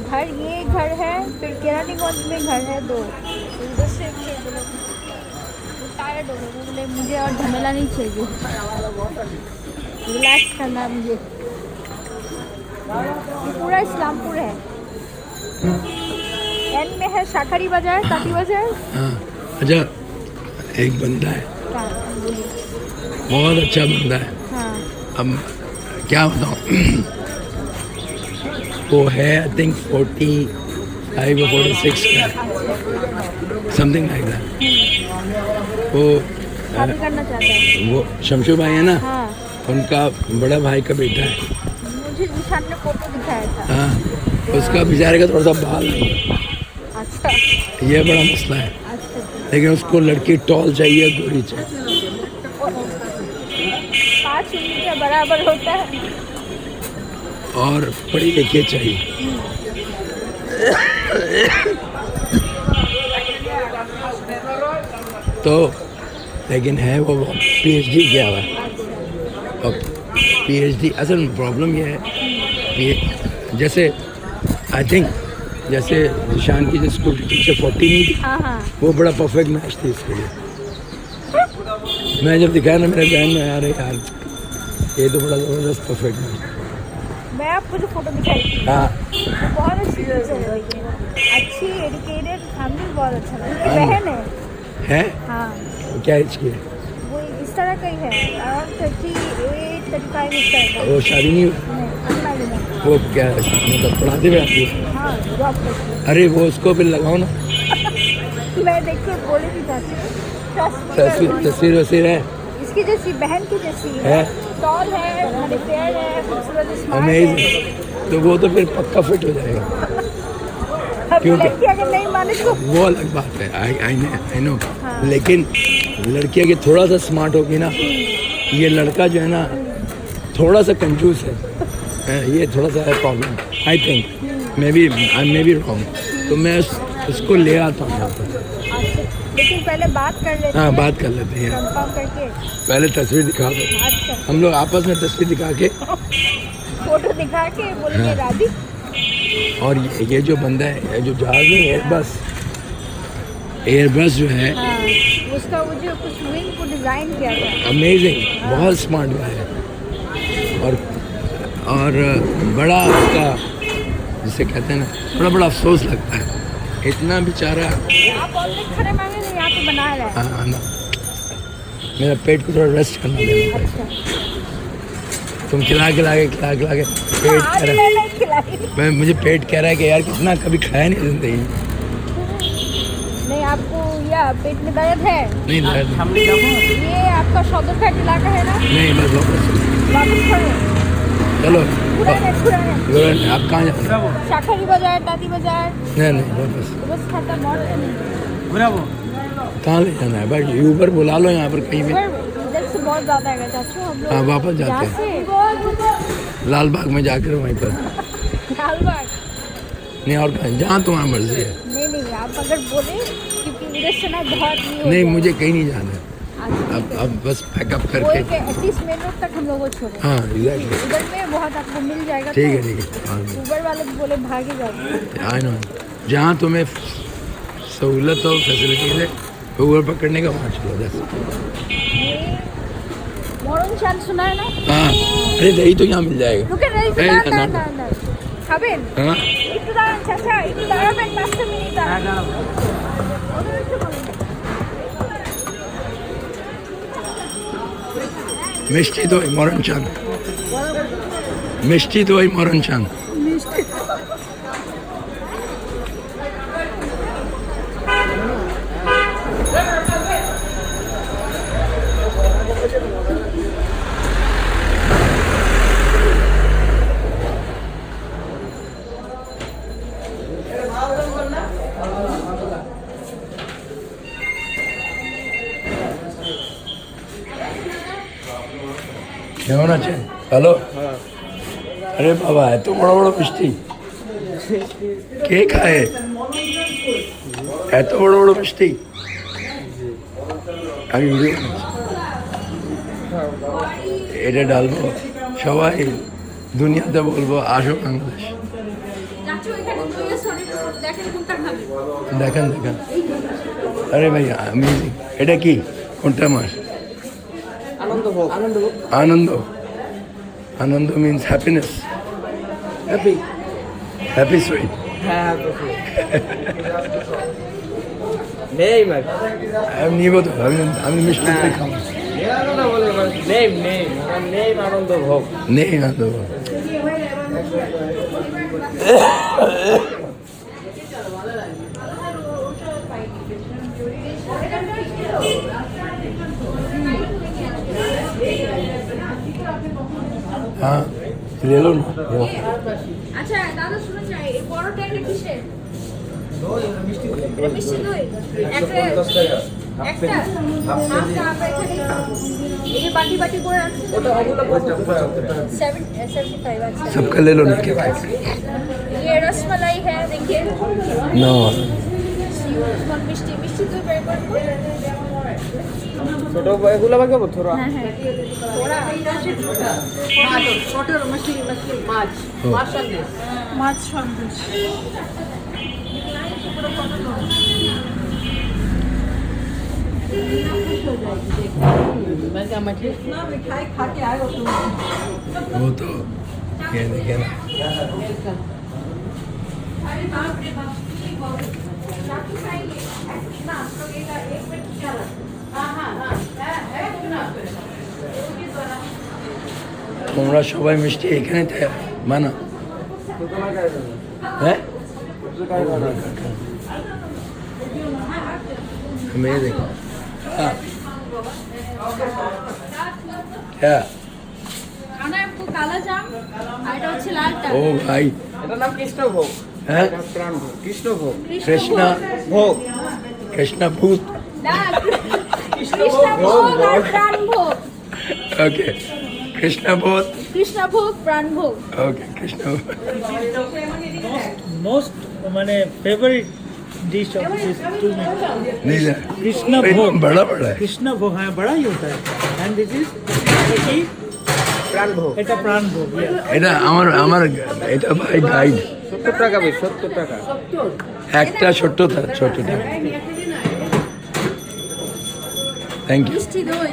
घर, ये घर है, फिर केरानीगंज में घर है 2। उधर से फिर वो लोग टायर्ड हो गए, वो बोले मुझे और झमेला नहीं चाहिए, रिलैक्स करना है मुझे। ये पूरा इस्लामपुर है। एन में है शाखरी बाजार, ताती बाजार। हाँ अच्छा, एक बंदा है हाँ, बोलिए। बहुत अच्छा बंदा है। हाँ, अब क्या बताऊँ, वो है आई थिंक 45 or 46 का, समथिंग लाइक दैट। वो शादी करना चाहता है। वो शमशू भाई है ना, हाँ, उनका बड़ा भाई का बेटा है। मुझे निशान ने फोटो दिखाया था। हाँ, उसका बेचारे का थोड़ा सा बाल नहीं, अच्छा ये बड़ा मसला है। अच्छा। लेकिन उसको लड़की टॉल चाहिए, गोरी चाहिए। 5 उंगली के बराबर होता है। और पढ़ी लिखी चाहिए। तो लेकिन है वो PhD किया हुआ है। और PhD असल प्रॉब्लम ये है, जैसे आई थिंक जैसे निशान की जो स्कूल टीचर 40 नहीं थी, हाँ हाँ, वो बड़ा परफेक्ट मैच थी इसके लिए। मैं जब दिखाया ना मेरे बहन में, यार यार ये तो बड़ा ज़बरदस्त परफेक्ट मैच। मैं आपको जो फोटो दिखाई थी, हाँ वो बहुत अच्छी टीचर है, लेकिन अच्छी एजुकेटेड फैमिली, बहुत अच्छा लगा। उनकी बहन है। है हाँ, क्या एज की है? वो इस तरह का ही है, अराउंड 38-35 इस तरह का। वो शादी नहीं हुई? नहीं, unmarried है। वो क्या मतलब पढ़ाती भी आती है? हाँ, जॉब करती है। अरे वो उसको भी लगाओ ना, मैं देख के बोली भी जाती हूँ। तस्वीर वस्वीर है। इसकी जैसी, बहन की जैसी है? टॉल है, मतलब फेयर है, खूबसूरत, स्मार्ट अमेजिंग। है। तो वो तो फिर पक्का फिट हो जाएगा। अब क्यों? लड़की अगर नहीं माने तो वो अलग बात है, आई नो। हाँ। लेकिन लड़की अगर थोड़ा सा स्मार्ट होगी ना, ये लड़का जो है ना थोड़ा सा कंजूस है, ये थोड़ा सा है problem. I think may be wrong. तो मैं उसको ले आता हूँ यहाँ पर। अच्छा, लेकिन पहले बात कर लेते हाँ, हैं, बात कर लेते हैं। कंफर्म करके। पहले तस्वीर दिखा दो, अच्छा, हम लोग आपस में तस्वीर दिखा के। फोटो दिखा के बोलेंगे हाँ। राजी। और ये जो बंदा है, ये जो जहाज नहीं, एयरबस जो है, हाँ, उसका वो जो कुछ विंग को डिजाइन किया था। अमेजिंग, बहुत स्मार्ट गाय है। और बड़ा उसका जिसे कहते हैं ना, बड़ा अफसोस लगता है, इतना बेचारा। आप ऑलरेडी खड़े मांगे तो यहाँ पे बना रहा है। हाँ ना, मेरा पेट को थोड़ा रेस्ट करना देना। अच्छा, तुम खिला के पेट आज कह रहा है, मैंने खिलाई। मुझे पेट कह रहा है कि यार कितना कभी खाया नहीं जिंदगी में। नहीं, आपको या पेट में दर्द है? नहीं दर्द हमने क्या बोला? ये आपका सदरघाट इलाका है ना? नहीं, बस वापस वापस खड़े चलो। पुराने आप कहाँ जा रहे हैं? ब्रावो शाखरी बाजार, ताती बाजार, नहीं वापस बस खत्म और तो नहीं। ब्रावो। कहाँ ले जाना है? बस ऊबर बुला लो यहाँ पर कहीं भी। पर इधर से बहुत ज़्यादा है चाचू, हम लोग हाँ, वापस जाते यहाँ हैं। से लाल बाग में जाकर वहीं पर। लालबाग। नहीं और कहीं जहाँ तुम्हारी मर्जी है। नहीं नहीं, आप अगर बोले, क्योंकि उधर से ना बहुत नहीं हो नहीं जाएगा। मुझे कहीं नहीं जाना है। अच्छा, अब बस पैकअप वो करके। एक एटलीस्ट मेन रोड तक हम लोग को छोड़े। हाँ एग्जैक्टली। उधर में बहुत आपको मिल जाएगा। ठीक है ठीक है। उबर वाले बोले भागे जाओगे। आई नो जहाँ तुम्हें सहूलत हो फैसिलिटी है उबर पकड़ने का वहाँ चलो बस। মরণ চাল শোনা है ना? हाँ अरे दही तो यहाँ मिल जाएगा। रुके नहीं, এই, না না, না না। না না খাবেন? हाँ একটু দাঁড়ান চাচা, একটু দাঁড়াবেন 5 মিনিট হ্যাঁ দাঁড়ান। দাঁড়াবো। ওদের একটু বলুন। মিষ্টি দই মরণ চাঁদ মিষ্টি দই মরণ চাঁদ। কেমন আছেন? ভালো? আরে বাবা এত বড় বড় মিষ্টি কে খায়? এত বড় বড় মিষ্টি আমি ভিডিও এটা ডালবো সবাই দুনিয়াতে বলবো আসো বাংলাদেশ। চাচু এখানে দইয়ের সরিয়ে দেখেন কোনটা খাবে। দেখেন দেখেন আরে ভাই অ্যামেজিং। এটা কি কোনটা মাস? আনন্দ আনন্দ means happiness happy. Happy sweet. হ্যাঁ নেই ম্যাম, আমি নিব তো আমি মিষ্টি দই খাবো। নেই নেই নেই আনন্দ ভোগ। নেই না তো हाँ ले लो ना। আচ্ছা দাদা শুনে চাই, এই বড়টা এটা কিসের? এটা মিষ্টি দই। একটা একটা আচ্ছা আমরা এখানে এই যে বাটি বাটি করে রাখছি। 75 अच्छा। सबका ले लो ना क्या ये रसमलाई है, देखिए। नो মিষ্টি মিষ্টি দই বের করবো। ছোট এগুলো বাকি থোড়া। হ্যাঁ হ্যাঁ ওরা মাছ সন্দেশ। वो तो ये देखे ना তোমরা সবাই মিষ্টি এখানে বানা হ্যাঁ अमेजिंग हाँ क्या खाना है आपको काला जाम, और এটা হচ্ছে লালটা। ओ भाई এটার নাম কৃষ্ণভোগ। हैं প্রাণ ভোগ, কৃষ্ণভোগ। कृष्णा ভোগ कृष्णा भूत না কৃষ্ণভোগ আর প্রাণভোগ। ओके कृष्णा भूत কৃষ্ণভোগ প্রাণভোগ। ओके कृष्णा मोस्ट মানে favourite dish of this too नहीं ना कृष्णा एकदम भोग। बड़ा बड़ा है कृष्णा भोग हाँ बड़ा ही होता है एंड दिस इज কি প্রাণ ভোগ। এটা প্রাণ ভোগ। এটা আমার এটা ভাই গাইড 70 টাকা বেশ, 70 টাকা। একটা ছোট্টটা থ্যাংক ইউ মিষ্টি দই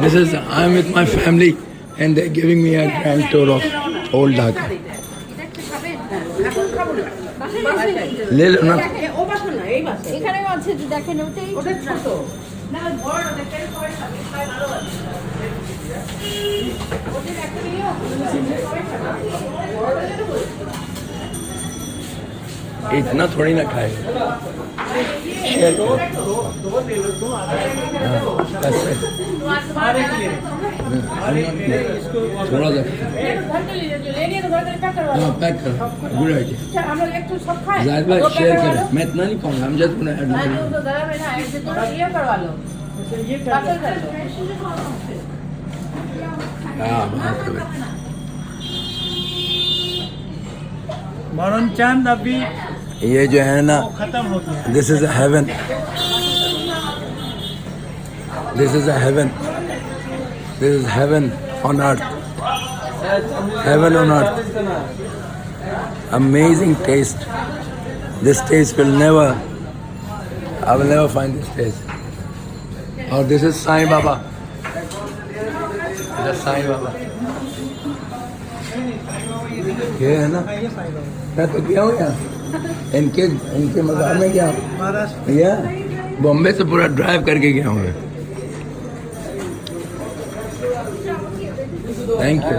This is I am with my family and they're giving me a grand tour of old Dhaka. ले लो ना এখানেও আছে যে দেখেন ওটাই ছোট। इतना थोड़ी ना खाए शेयर करो ऐसे थोड़ा सा हाँ पैक करो गुड आइडिया जाहिर भाई शेयर करें मैं इतना नहीं खाऊंगा हम जस्ट ऐड हाँ बात है। मरण चांद अभी ये जो है ना, खत्म हो गया। This is a heaven, this is a heaven, this is heaven on earth, heaven on earth, amazing taste. This taste will never, I will never find this taste. Oh, this is Sai Baba. This is Sai Baba. ये है ना, मैं तो गया हूँ यहाँ, इनके मज़ार में गया हूँ, महाराष्ट्र या बॉम्बे से पूरा ड्राइव करके गया हूँ मैं। Thank you.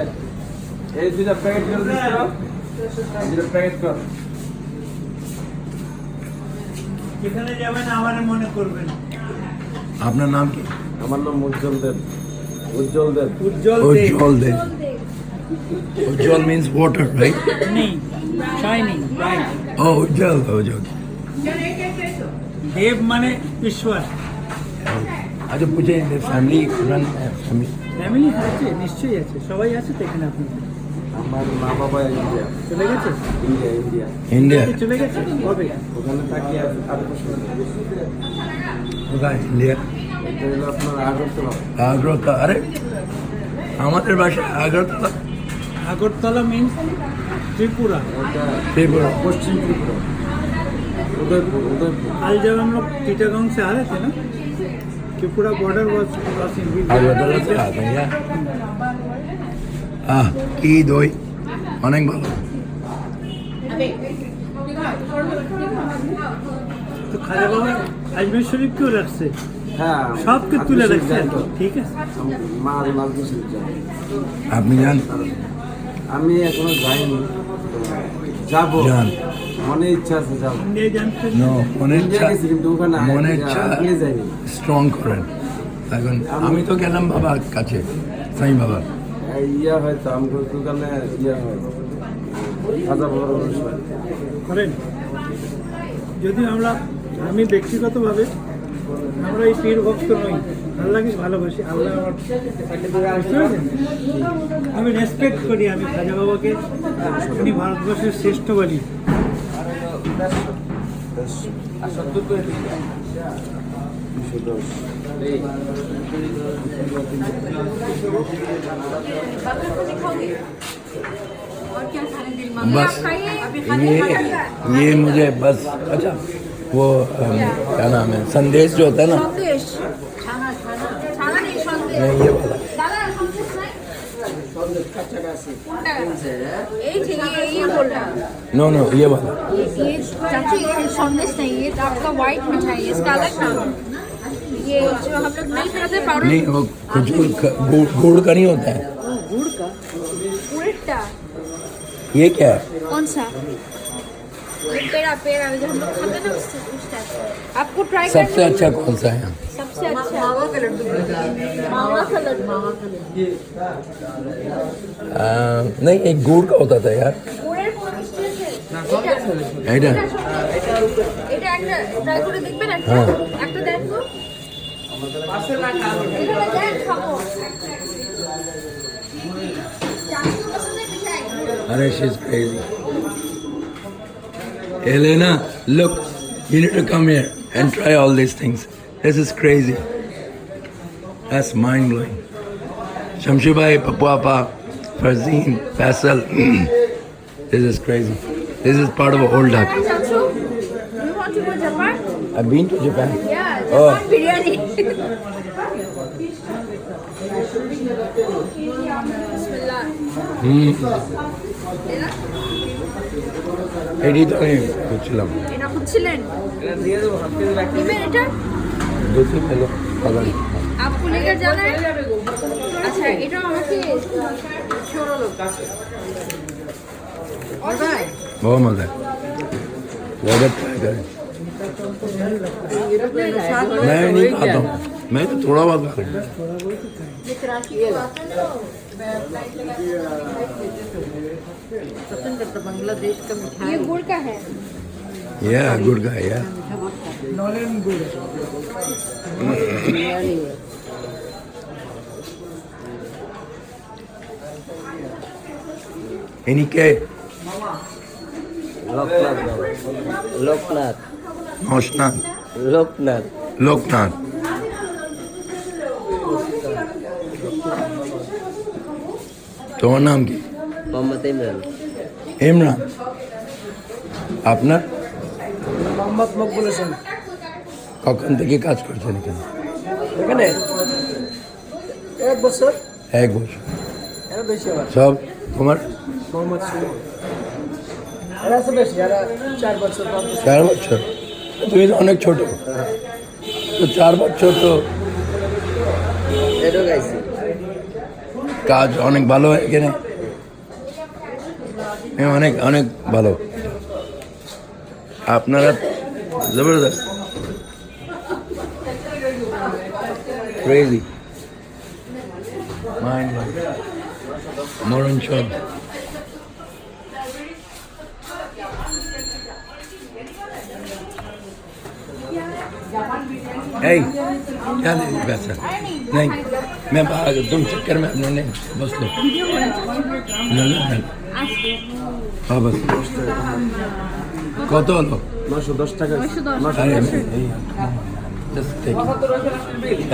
যেখানে যাবেন আমার মনে করবেন। আপনার নাম কি? আমার নাম উজ্জ্বল দেব। উজ্জ্বল দেব। উজ্জ্বল Ujjwal Dev. Ujjwal means water, right? নেই, shining, bright. Oh, Ujjwal, Ujjwal. দেব মানে ঈশ্বর। अच्छा पूछे फैमिली रन फैमिली ফ্যামিলি আছে, নিশ্চয়ই আছে, সবাই আছে তো এখানে। আপনি আমার মা বাবা ইন্ডিয়া। চলে গেছে? ইন্ডিয়া। इंडिया চলে গেছে কবে? ওখানে থাকি আর 8 বছর। होगा इंडिया এটা হলো আপনার আগরতলা। आगरा का अरे আমাদের ভাষা আগরতলা আগরতলা মিন্স ত্রিপুরা। এটা त्रिपुरा পশ্চিম ত্রিপুরা। উদয়পুর। आज जब हम लोग टीटागंग से आ रहे थे ना, Tripura border was crossing. Agartala से आ गए यार কি দই অনেক ভালো। তো খাজা বাবা আজমের শরীফ কেউ রাখছে, হ্যাঁ। সবকে তুলে রাখছে। ঠিক আছে, মালদা শরীফ যাই। আপনি জান আমি এখনো যাইনি, যাব। যান মনে ইচ্ছা আছে যাব। ইন্ডিয়া জানতে নো মনের ইন্ডিয়া ইচ্ছা গেছি কিন্তু ওখানে মনের ইচ্ছা আগে যাইনি। স্ট্রং করেন। এখন আমি তো গেলাম বাবার কাছে, সাই বাবা। ইয়া হয়তো আমার দোকানে ইয়া হয় খাজা বাবার অনুষ্ঠান। করেন। যদি আমি ব্যক্তিগতভাবে আমরা এই পীর ভক্ত নই, আল্লাহকে ভালোবাসি। আল্লাহ আমার বুঝতে পেরেছেন? আমি রেসপেক্ট করি, আমি খাজা বাবাকে উনি ভারতবর্ষের শ্রেষ্ঠ বলি। और क्या खाने दिल मांगे? बस आप खाइए, अभी खाने ये मुझे बस अच्छा वो क्या नाम है संदेश जो होता है ना, সন্দেশ ছানা নেই, সন্দেশ। नहीं ये वाला दादा सन्देश नहीं? এই যে ये बोल रहा है। नो नो ये वाला ये चाची ये संदेश नहीं, ये आपका व्हाइट मिठाई है, इसका अलग नाम है। ये जो हम लोग मिल्क खाते हैं पाउडर, नहीं वो खजूर गुड़ का नहीं होता है। गुड़ का उड़टा। ये क्या है? कौन सा? ये पेड़ा पेड़ा जो हम लोग खाते हैं ना, उस टाइप का। आपको ट्राई करना सबसे अच्छा कौन सा है? सबसे अच्छा मावा का लड्डू। मावा का लड्डू। नहीं एक गुड़ का होता था यार। গুড়ের কোনো মিষ্টি আছে? এটা এটা একটা ট্রাই করে দেখবেন। হ্যাঁ। একটা দেন তো। এটা দেন খাবো। চাচু পছন্দের মিঠাই। अरे she's crazy. Elena, look, you need to come here and try all these things. This is crazy. That's mind blowing. Shamshibai, Papuapa, Farzeen, Faisal. This is crazy. This is part of a old Dhaka. চাচু, do you want to go Japan? I've been to Japan. Yeah, Oh. Japan biryani. Bismillah. এটি তো আমি বুঝছিলাম। এটা খুঁজছিলেন? নিবেন এটা? দুটি পেলো পাগলি। आपको लेकर जाना है? अच्छा এটা আমাকে बहुत मजा है। बहुत ट्राई करें। मैं नहीं खाता हूँ, मैं तो थोड़ा बहुत खा रहा हूँ। ये गुड़ का है। Yeah, good guy, yeah. নলেন গুড়। इन्हीं के লোকনাথ नौशनाथ লোকনাথ लोकनाथ তোমার নাম কি? মোহাম্মদ ইমরান ইমরান। আপনার? মোহাম্মদ মকবুল হোসেন। কখন থেকে কাজ করছেন এখানে? এখানে 1 বছর। 1 বছর। এরা বেশি আবার সব তোমার? মোহাম্মদ সুমন। এরা আছে বেশি, এরা 4 বছর 5 বছর। 4 বছর। তুমি তো অনেক ছোট, তো 4 বছর তো এটাও গাইছি। কাজ অনেক ভালো হয় এখানে, অনেক অনেক ভালো। আপনারা জবরদস্ত, ক্রেজি, মাইন্ড মরণ চল। Hey, क्या ले पैसा? नहीं, मैं तुम चक्कर में अपने नहीं, बस लो। हाँ बस। কত হলো? 910 টাকা। अरे just take it.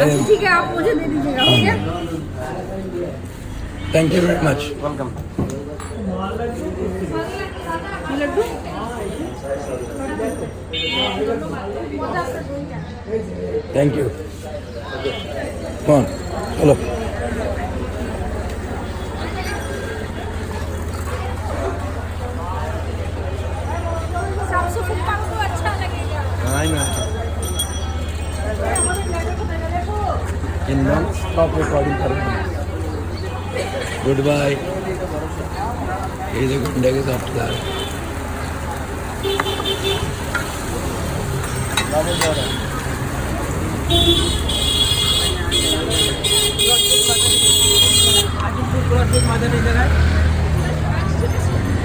अच्छा ठीक है, आप मुझे दे दीजिएगा, हो गया? Thank you very much. Welcome. Laddoo Thank you. Come on, चलो। सबसे फुक्का को अच्छा लगेगा। I know. In non-stop recording कर रहे हैं। Goodbye. ये देखो इंडिया के साथ जा रहे हैं।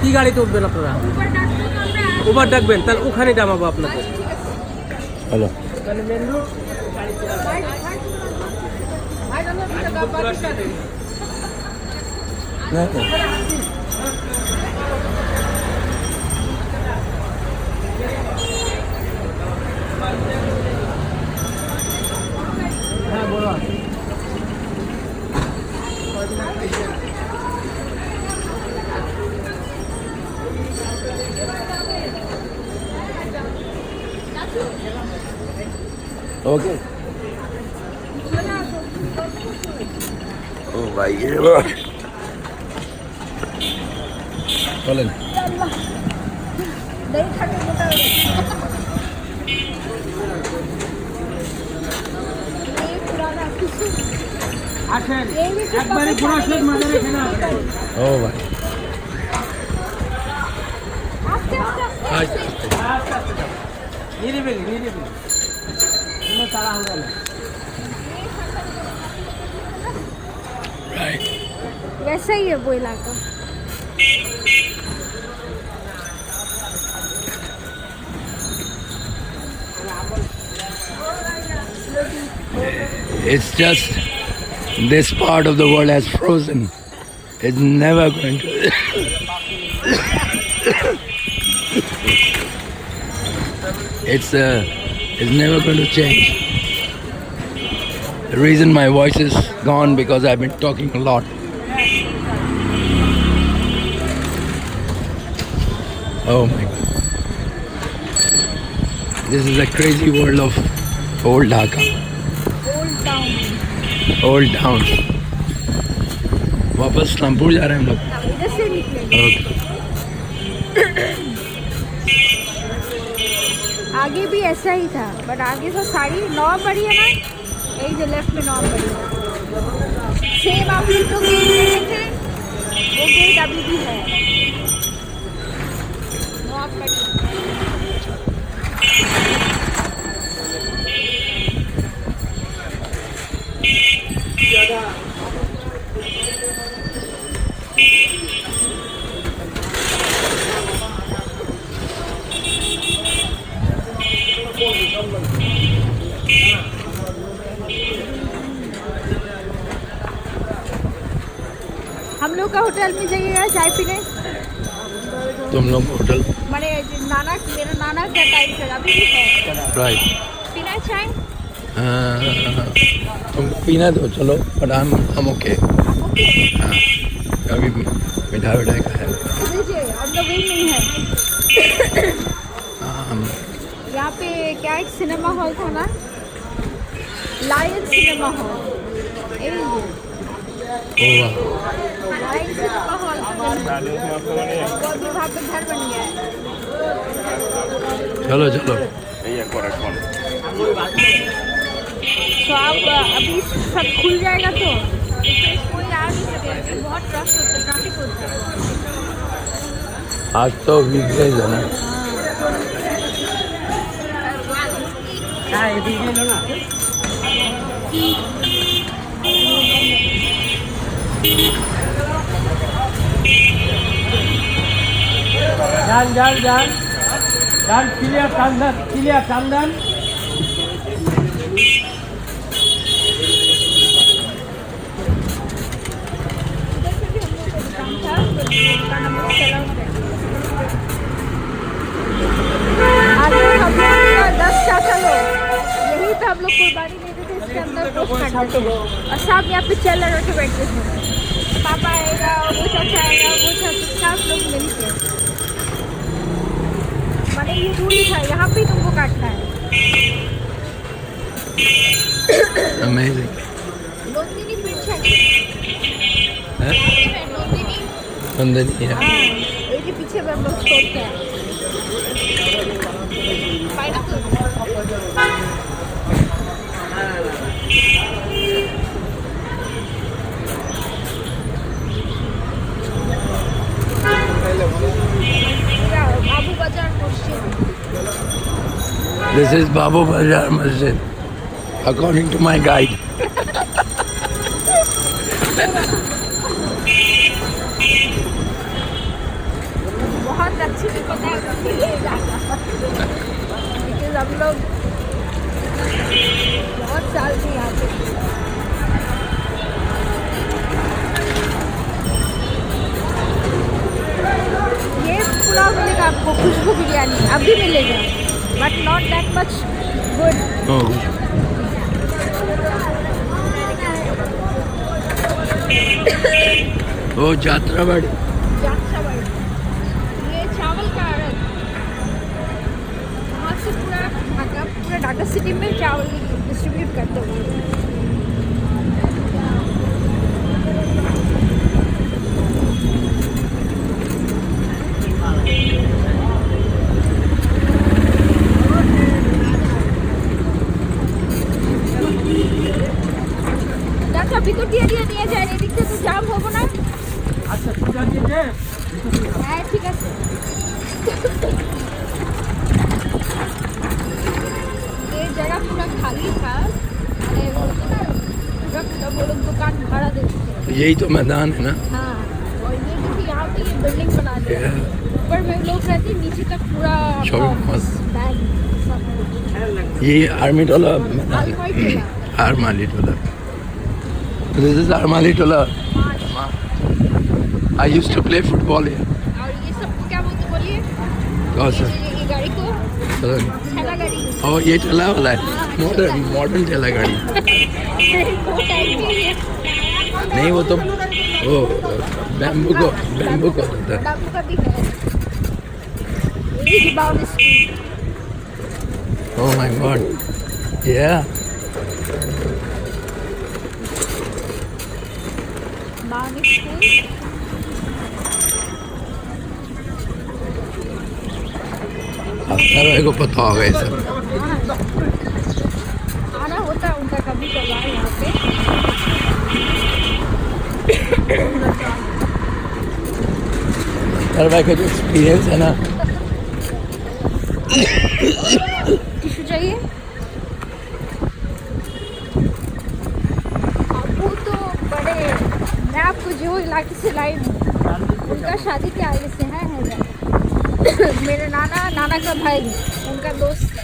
কি গাড়িতে উঠবেন আপনারা? উবার ডাকবেন, তাহলে ওখানে নামাবো আপনাকে। हेलो। नहीं ओके। ओ भाई ये चलें। दही खा के मोटा हो गया। ये पुराना আসেন, ये भी একবারে পুরো শেষ মাজারে এখানে আসেন। ओ भाई आस्ते आस्ते आस्ते आज নিরিবিলি নিরিবিলি, কোনো তাড়াহুড়া নেই। राइट। वैसा ही है वो इलाका। It's just this part of the world has frozen. It's never going to. It's never going to change. The reason my voice is gone because I've been talking a lot. Oh my God. This is a crazy world of old Dhaka. Old town. Old town. वापस रामपुर जा रहे हैं हम लोग। इधर से निकलेंगे। Okay. आगे भी ऐसा ही था, बट आगे से सारी नौ पड़ी है ना, यही जो लेफ्ट में नौ पड़ी है। सेम आप लोग तो गेट गए थे, वो गेट अभी भी है। नौ पड़ी। हम लोग का होटल में जाइएगा चाय पीने। तुम लोग होटल मैंने नाना मेरा नाना का टाइम से अभी भी है। राइट पीना चाय तुम पीना तो चलो बट हम ओके आप ओके हाँ अभी मिठाई विठाई का है तो दीजिए ऑन द वे नहीं है। यहाँ पे क्या एक सिनेमा हॉल था ना, Lion cinema hall, Lion cinema hall वो अभी वहाँ पे घर बन गया है। चलो चलो तो आप अभी सब खुल जाएगा तो इसमें कोई आ नहीं सकेगा, बहुत रश होता है, ट्रैफिक होता है। आज तो वीकडेज है ना जान क्लियर कांदन हम लोग कुर्बानी देते थे, इसके अंदर पोस्ट करते थे और सब यहाँ पे चल रहे थे बैठते थे। पापा आएगा, वो चाचा आएगा, वो चाचा, सब लोग मिलते। मैंने ये रूल था, यहाँ पे तुमको काटना है। अमेजिंग नंदिनी पिक्चर है नंदिनी नंदनी है हाँ, ये के पीछे में हम लोग छोड़ते हैं। पाइनएप्पल बाबू बाजार मस्जिद। This is Babu Bazaar Masjid, according to my guide. बहुत अच्छे से पता है बिकॉज हम लोग बहुत साल से यहाँ पे। ये पुलाव मिलेगा आपको, खुशबू बिरयानी अभी मिलेगा but not that much good. Oh, वो यात्रा बड़ी ये चावल का आड़त वहाँ से पूरा ढाका सिटी में चावल डिस्ट्रीब्यूट करते हुए। अभी तो दिया दिया जाए नहीं दिखते तो जाम होगा ना। अच्छा पूजा दीजिए হ্যাঁ ঠিক আছে। ये जगह पूरा खाली था, अरे वो ना पूरा वो लोग दुकान भाड़ा देते थे। यही तो मैदान है ना हाँ, और ये देखिए यहाँ पे ये बिल्डिंग बना दिया है। ऊपर में लोग रहते हैं, नीचे तक पूरा शॉपिंग मॉल। बैग सब। ये आर्मी टोला मैदान आर्माली टोला This is Armali Tola. I used to play football here. और ये सब क्या बोलते बोलिए? कौन सा? ये गाड़ी को ठेला गाड़ी। और ये ठेला वाला है मॉडर्न ठेला गाड़ी वो टाइप की है। नहीं वो तो वो बैम्बू को होता है बाबू का भी है। ये rebound school. Oh my god. Yeah. Bound school. अक्सर को पता होगा ये सब आना होता है उनका कभी कभार यहाँ पे। सर भाई का जो एक्सपीरियंस है ना टिश्यू चाहिए? वो तो बड़े मैं आपको जो इलाके से लाई हूँ उनका शादी के आगे से है मेरे नाना का भाई उनका दोस्त है।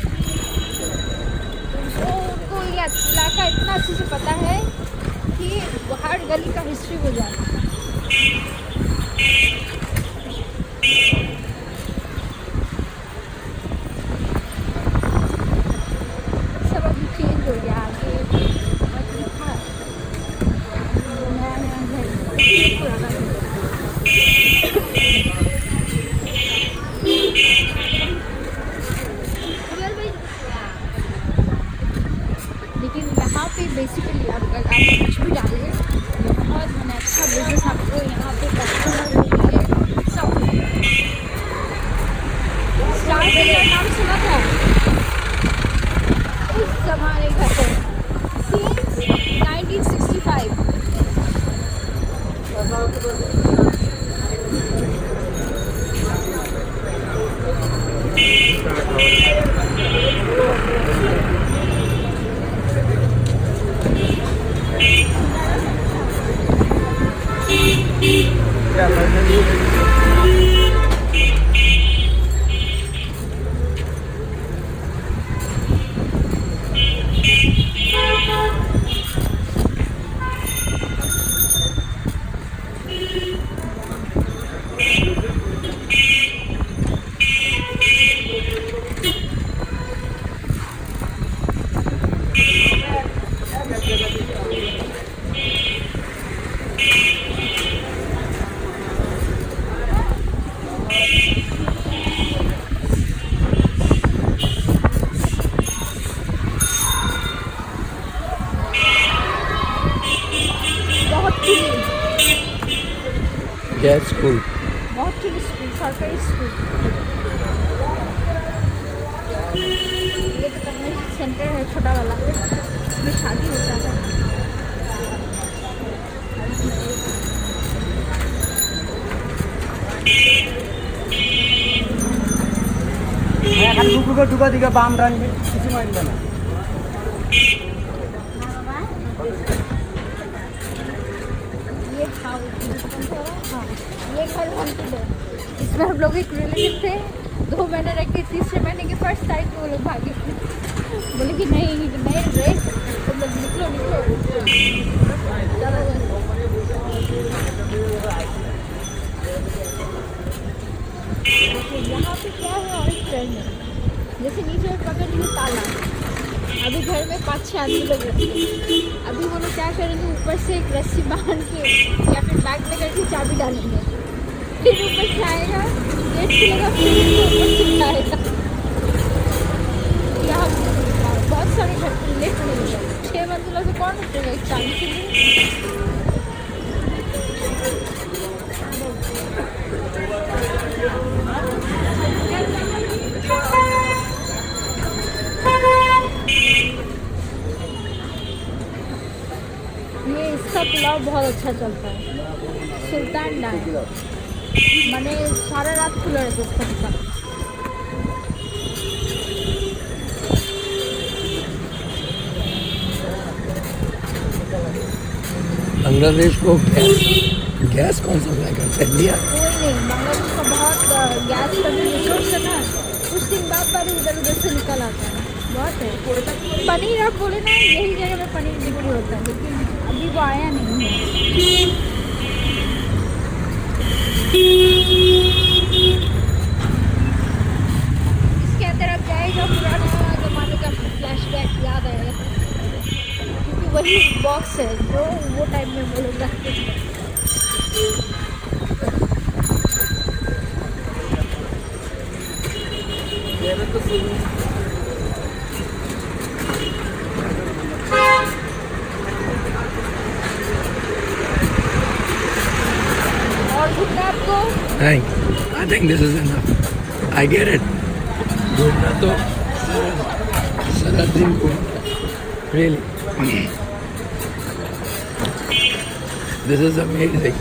उनको ये इलाका इतना अच्छे से पता है कि हर गली का हिस्ट्री हो जाता है। क्या स्कूल? बहुत ही स्कूल, सरकारी स्कूल। ये तो कन्वेंशन सेंटर है छोटा वाला, इसमें शादी होता है। खाली कुकुरको टुका दिका बाम रानी किसी माइंदैन ये हाँ, ये घर हॉन्टेड है। इसमें हम लोग एक रिलेटिव थे, 2 महीने रह के तीसरे महीने के फर्स्ट टाइम वो लोग भागे। बोले कि नहीं रहे, तुम लोग निकलो। चलो यहाँ पे क्या है और एक ट्रेंड है, जैसे नीचे पकड़ लीजिए ताला। अभी घर में 5-6 आदमी लोग रहते हैं। अभी वो लोग क्या करेंगे, ऊपर से एक रस्सी बांध के या फिर बैग में करके चाबी डालेंगे, फिर ऊपर से आएगा, गेट खुलेगा, फिर ऊपर से आएगा। यहाँ बहुत सारे घर लेट होने लगे। 6 मंजिलों से कौन उठेगा एक चाबी के लिए? ये इसका पुलाव बहुत अच्छा चलता है, सुल्तान डाइन। मैंने सारा रात खुला रहता उसका दुकान। बांग्लादेश को गैस कौन सप्लाई करता है? इंडिया? कोई नहीं, बांग्लादेश का बहुत गैस का भी रिसोर्स है ना, कुछ दिन बाद इधर उधर से निकल आता है, बहुत है। पनीर आप बोले ना, यही जगह में पनीर बिक्री होता है, लेकिन अभी वो आया नहीं है। इसके अंदर आप जाएगा, पुराना जमाने का फ्लैशबैक याद आएगा, क्योंकि वही बॉक्स है जो वो टाइम में वो लोग रखते थे। और घूमना आपको नहीं, I think this is enough. I get it. घूमना तो सारा दिन घूमना, really. This is amazing.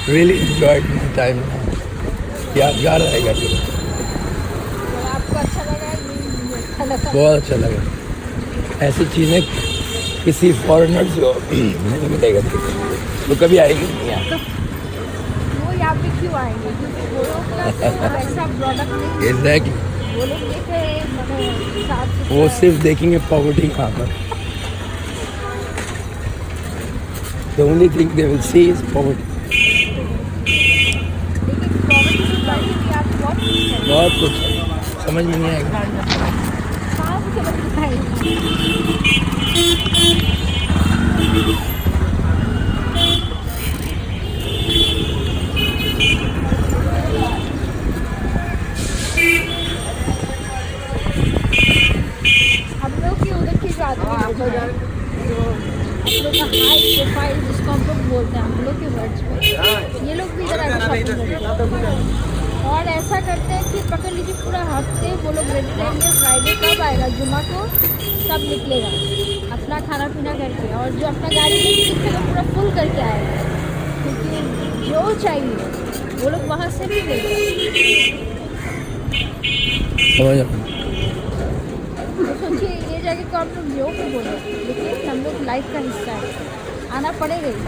Really enjoyed my time now. यादगार रहेगा जो। आपको अच्छा लगा? अच्छा लगा। बहुत अच्छा लगा। ऐसी चीज़ें किसी फॉरेनर को नहीं मिलेगा, तो कभी आएगी नहीं यहाँ। वो यहाँ पे क्यों आएंगे? क्योंकि वो लोग का तो वैसा प्रोडक्ट नहीं, Exactly. वो लोग देखे मतलब साफ वो सिर्फ देखेंगे पॉवर्टी कहाँ पर। The only thing they will see is poverty. लेकिन प्रॉब्लम तो बड़ी भी आप बहुत कुछ है, बहुत कुछ है, समझ में नहीं आएगा। कहाँ से समझ में आएगी? हम लोग के उधर की बात नहीं है, हम लोग का हाई प्रोफाइल जिसको हम लोग बोलते हैं हम लोग के वर्ड्स में, ये लोग भी इधर आके शॉपिंग करते हैं। और ऐसा करते हैं कि पकड़ लीजिए पूरा हफ्ते वो लोग रेडी रहेंगे, फ्राइडे कब आएगा, जुम्मा को सब निकलेगा अपना खाना पीना करके, और जो अपना गाड़ी लेके निकलेगा पूरा फुल करके आएगा, क्योंकि जो चाहिए वो लोग वहाँ से भी ले जाए। समझ रहा तो सोचिए ये जगह को हम लोग जो भी बोले, लेकिन हम लोग लाइफ का हिस्सा है, आना पड़ेगा ही।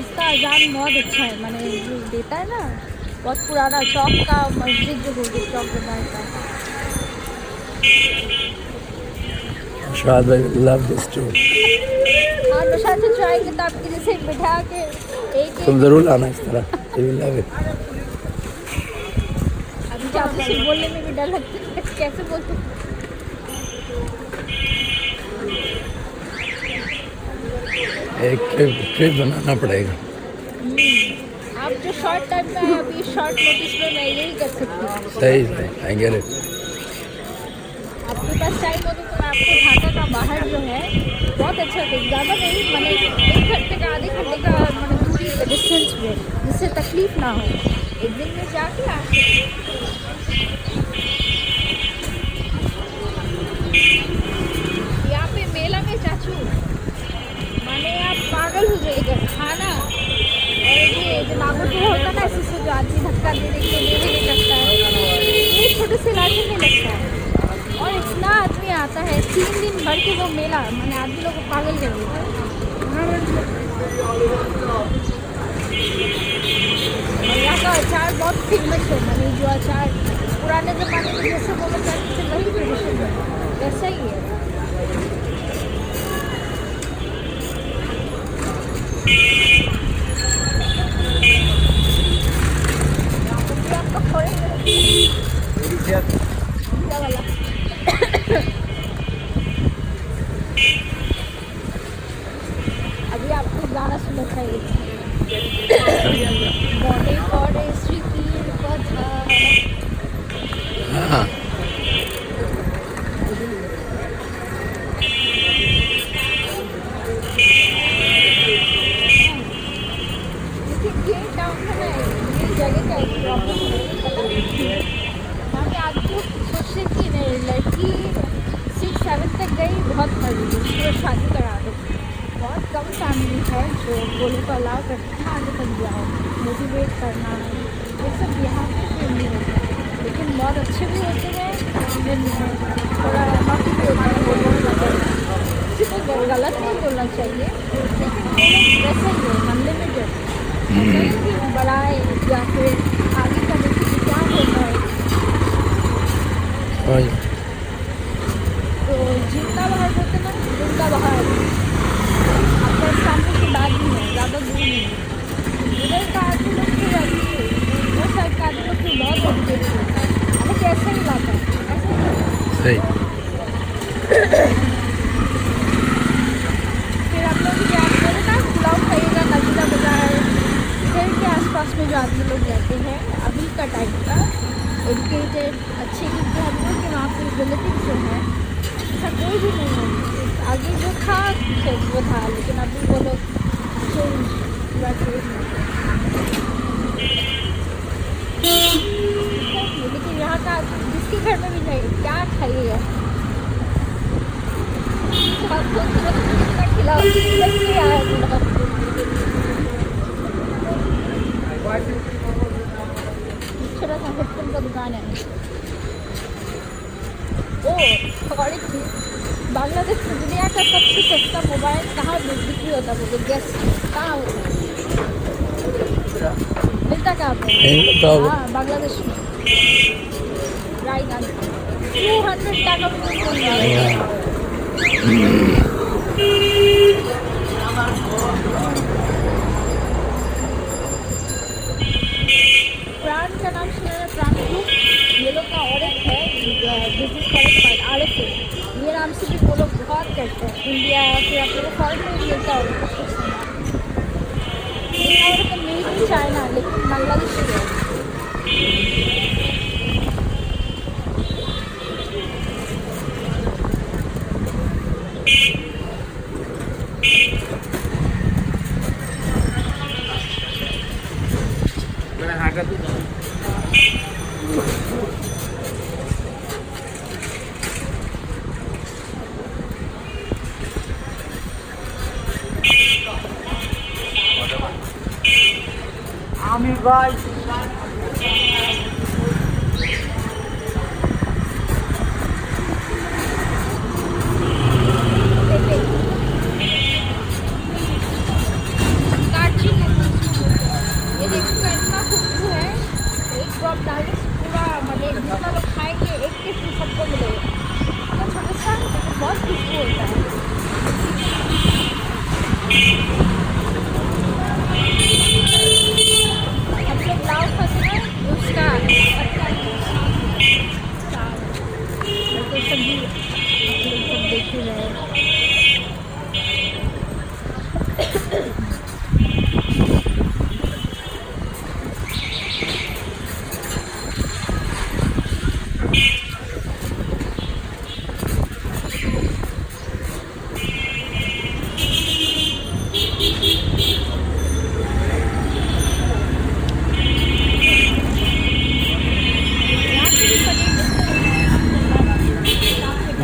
इसका अजान बहुत अच्छा है, मैंने जो देता है ना, बहुत पुराना चौक का मस्जिद जो होगी, चौक बाजार का। शायद भाई लव दिस टू। हाँ नशा से चाहेंगे तो आपके जैसे बिठा के एक तुम जरूर लाना इस तरह, यू विल लव इट। अभी तो आपसे सिर्फ बोलने में भी डर लगता है, कैसे बोलते हैं? एक ट्रिप बनाना पड़ेगा। आप जो शॉर्ट टाइम में है अभी, शॉर्ट नोटिस में मैं यही कर सकती हूँ। सही सही, आई गेट इट। आपके पास टाइम हो तो मैं आपको ढाका का बाहर जो है बहुत अच्छा थे, ज़्यादा नहीं, मैंने 1 घंटे का आधे घंटे का मैंने दूरी डिस्टेंस में, जिससे तकलीफ ना हो, एक दिन में जाके आ यहाँ पे मेला में चाचू माने आप पागल हो जाएगा खाना। और ये जो नागरपुर होता है ना, इसी से जो आदमी धक्का देने के लिए नहीं लगता है, ये छोटे से इलाके में लगता है और इतना आदमी आता है 3 दिन भर के वो मेला, मैंने आदमी लोग को पागल कर दिया। और यहाँ का अचार बहुत फेमस है, मैंने जो अचार पुराने ज़माने में जैसे वो लोग करते थे वही ट्रेडिशन है, वैसा ही है। आपका वाला अभी आपको गाना सुनना चाहिए। बॉडी बॉडी स्वीटी पौधा। हाँ लेकिन ये टाउन है ना, ये जगह का एक प्रॉब्लम है। यहाँ पे आज तो सोचते कि नहीं लड़की 6-7 तक गई बहुत पढ़ ली, उसको शादी करा दो। बहुत कम फैमिली है जो बोले को अलाउ करते हैं आगे तक जाओ, मोटिवेट करना, ये सब यहाँ पे नहीं होता है। लेकिन बहुत अच्छे भी होते हैं, थोड़ा बाकी भी होता है, किसी को गलत नहीं बोलना चाहिए, लेकिन वो लोग वैसे ही है, अनलिमिटेड बढ़ाए या फिर आगे का देखिए क्या होता है। तो जितना बाहर होते ना उनका बाहर आपका सामने की बात नहीं है, ज़्यादा दूर नहीं है। उधर का आदमी लोग भी रहती है, वो साइड का आदमी लोग भी बहुत अच्छे हैं, हमें कैसे ही लाता है ऐसे। सही। फिर हम लोग क्या करते ना, पुलाव खाइएगा नगीना बाजार, शहर के आसपास में जो आदमी लोग रहते हैं अभी का टाइप का एजुकेटेड अच्छे, क्योंकि हम लोग के वहाँ पे रिलेटिव जो है ऐसा कोई भी नहीं है। आगे जो था वो था, लेकिन अभी वो लोग चेंज पूरा चेंज लेकिन यहाँ का जिसके घर में भी नहीं क्या खाइएगा, आपको कितना खिलाओ नहीं आया। छोटा सा हेडफोन का दुकान है। ओ पकौड़ी थी, बांग्लादेश में दुनिया का सबसे सस्ता मोबाइल कहाँ बिक्री होता है, मुझे गेस कहाँ होता है, मिलता कहाँ पे? हाँ बांग्लादेश में रायगंज 200 टाका में ब्रांड का नाम सुना है, ब्रांड ग्रुप, ये लोग का और एक है बिजनेस कॉलेज RF, ये नाम से भी वो लोग बहुत करते हैं इंडिया, फिर आप लोगों को फॉरन में भी मिलता होगा कुछ और तो मेड इन चाइना, लेकिन बांग्लादेश से है। ये देखो इतना खुशबू है, एक ड्रॉप डालने से पूरा मतलब जितना लोग खाएंगे एक के सबको मिलेगा। तो छोटा सा बहुत खुशबू होता है। हम लोग लाव खाते हैं उसका पत्ता तो सब्जी आप लोग सब देख ही रहे हैं।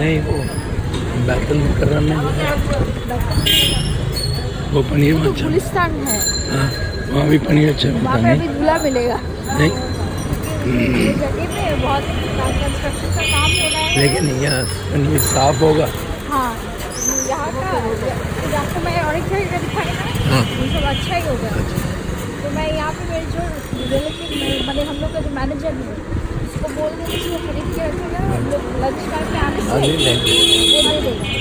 नहीं वो बैतल मुकर्रम में जो है वो पनीर में तो अच्छा, गुलिस्तान है, हाँ वहाँ भी पनीर अच्छा मिलता वहाँ पे नहीं अभी धुला मिलेगा। नहीं, ये जगह पे बहुत कंस्ट्रक्शन का काम हो रहा है। लेकिन यहाँ पनीर साफ होगा। हाँ, यहाँ का आपको मैं और एक जगह का दिखाई ना, हाँ। ये सब अच्छा ही होगा। तो मैं यहाँ पे मेरे जो रिलेटिव मतलब हम लोग का जो मैनेजर है उसको बोल देंगे कि वो खरीद के रखेगा, हम लोग लंच टाइम में आने हाँ, से ले लेंगे। वो दे देगा।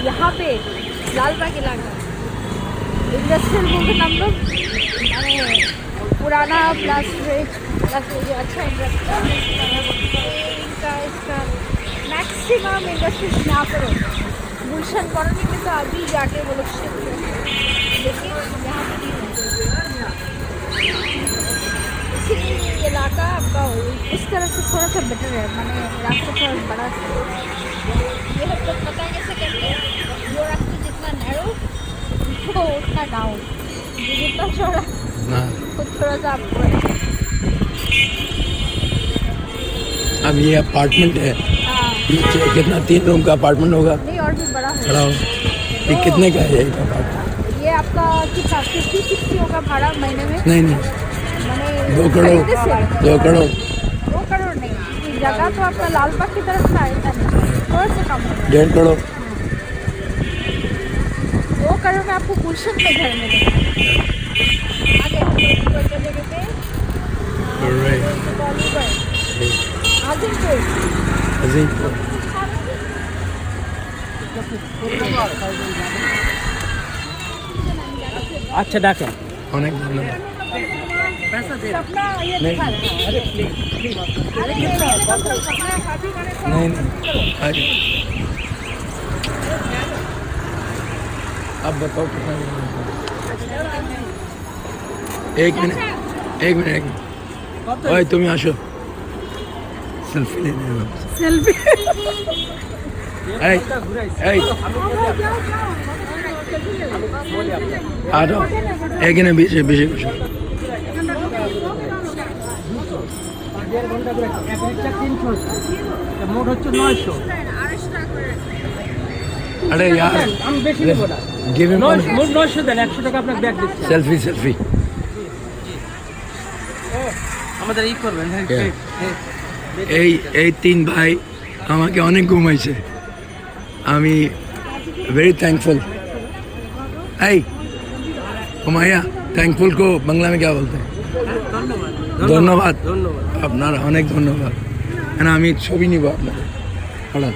यहाँ पे लाल बाग इलाका इंडस्ट्रियल बोलते हम लोग, माने पुराना प्लस जो अच्छा इंडस्ट्री इनका इसका मैक्सिमम इंडस्ट्रीज यहाँ पर होता है। गुलशन कॉलोनी में तो अभी जाके वो लोग शिफ्ट हैं, लेकिन यहाँ पे नहीं है। इसीलिए ये इलाका आपका इस तरह से थोड़ा सा बेटर है, माने रास्ता थोड़ा बड़ा ये हम लोग पता कैसे करते हैं, जो रास्ता जितना नैरो वो उतना डाउन, जो जितना चौड़ा हाँ वो थोड़ा सा आपको अब ये अपार्टमेंट है, हाँ नीचे कितना 3 रूम का अपार्टमेंट होगा, नहीं और भी बड़ा खड़ा है। हो ये कितने का है एक अपार्टमेंट? ये आपका कितना 50-60 होगा भाड़ा महीने में, नहीं नहीं, मैंने 2 करोड़, 2 करोड़ 2 करोड़ नहीं, ये जगह तो आपका लालबाग की तरफ से आया था, थोड़ा सा कम है। 1.5 करोड़ 2 करोड़ में आपको गुलशन में घर मिलेगा। आगे हम लोग कोई जगह पे आजिमपुर अजीमपुर अच्छा डाकें অনেক ধন্যবাদ। सपना ये नहीं। दिखा रहा है। अरे ये सपना काफी नहीं नहीं अरे अब बताओ कितना देना है? एक मिनट ओए तुम আসো सेल्फी लेने वापस सेल्फी এই এই आ जाओ এখানে বেশি বেশি বসো মোট হচ্ছে 900। अरे यार আমি বেশি নেব না, गिव हिम মোট 900 দেন, 100 টাকা আপনার ব্যাগ দিচ্ছি। सेल्फी सेल्फी আমাদের এই করবেন হ্যাঁ Yeah. এই এই 3 ভাই আমাকে অনেক ঘুমাইছে আমি वेरी थैंकफुल এই हुमाया थैंकफुल को बांग्ला में क्या बोलते हैं ধন্যবাদ ধন্যবাদ। আপনার অনেক ধন্যবাদ আমি ছবি নিব আপনার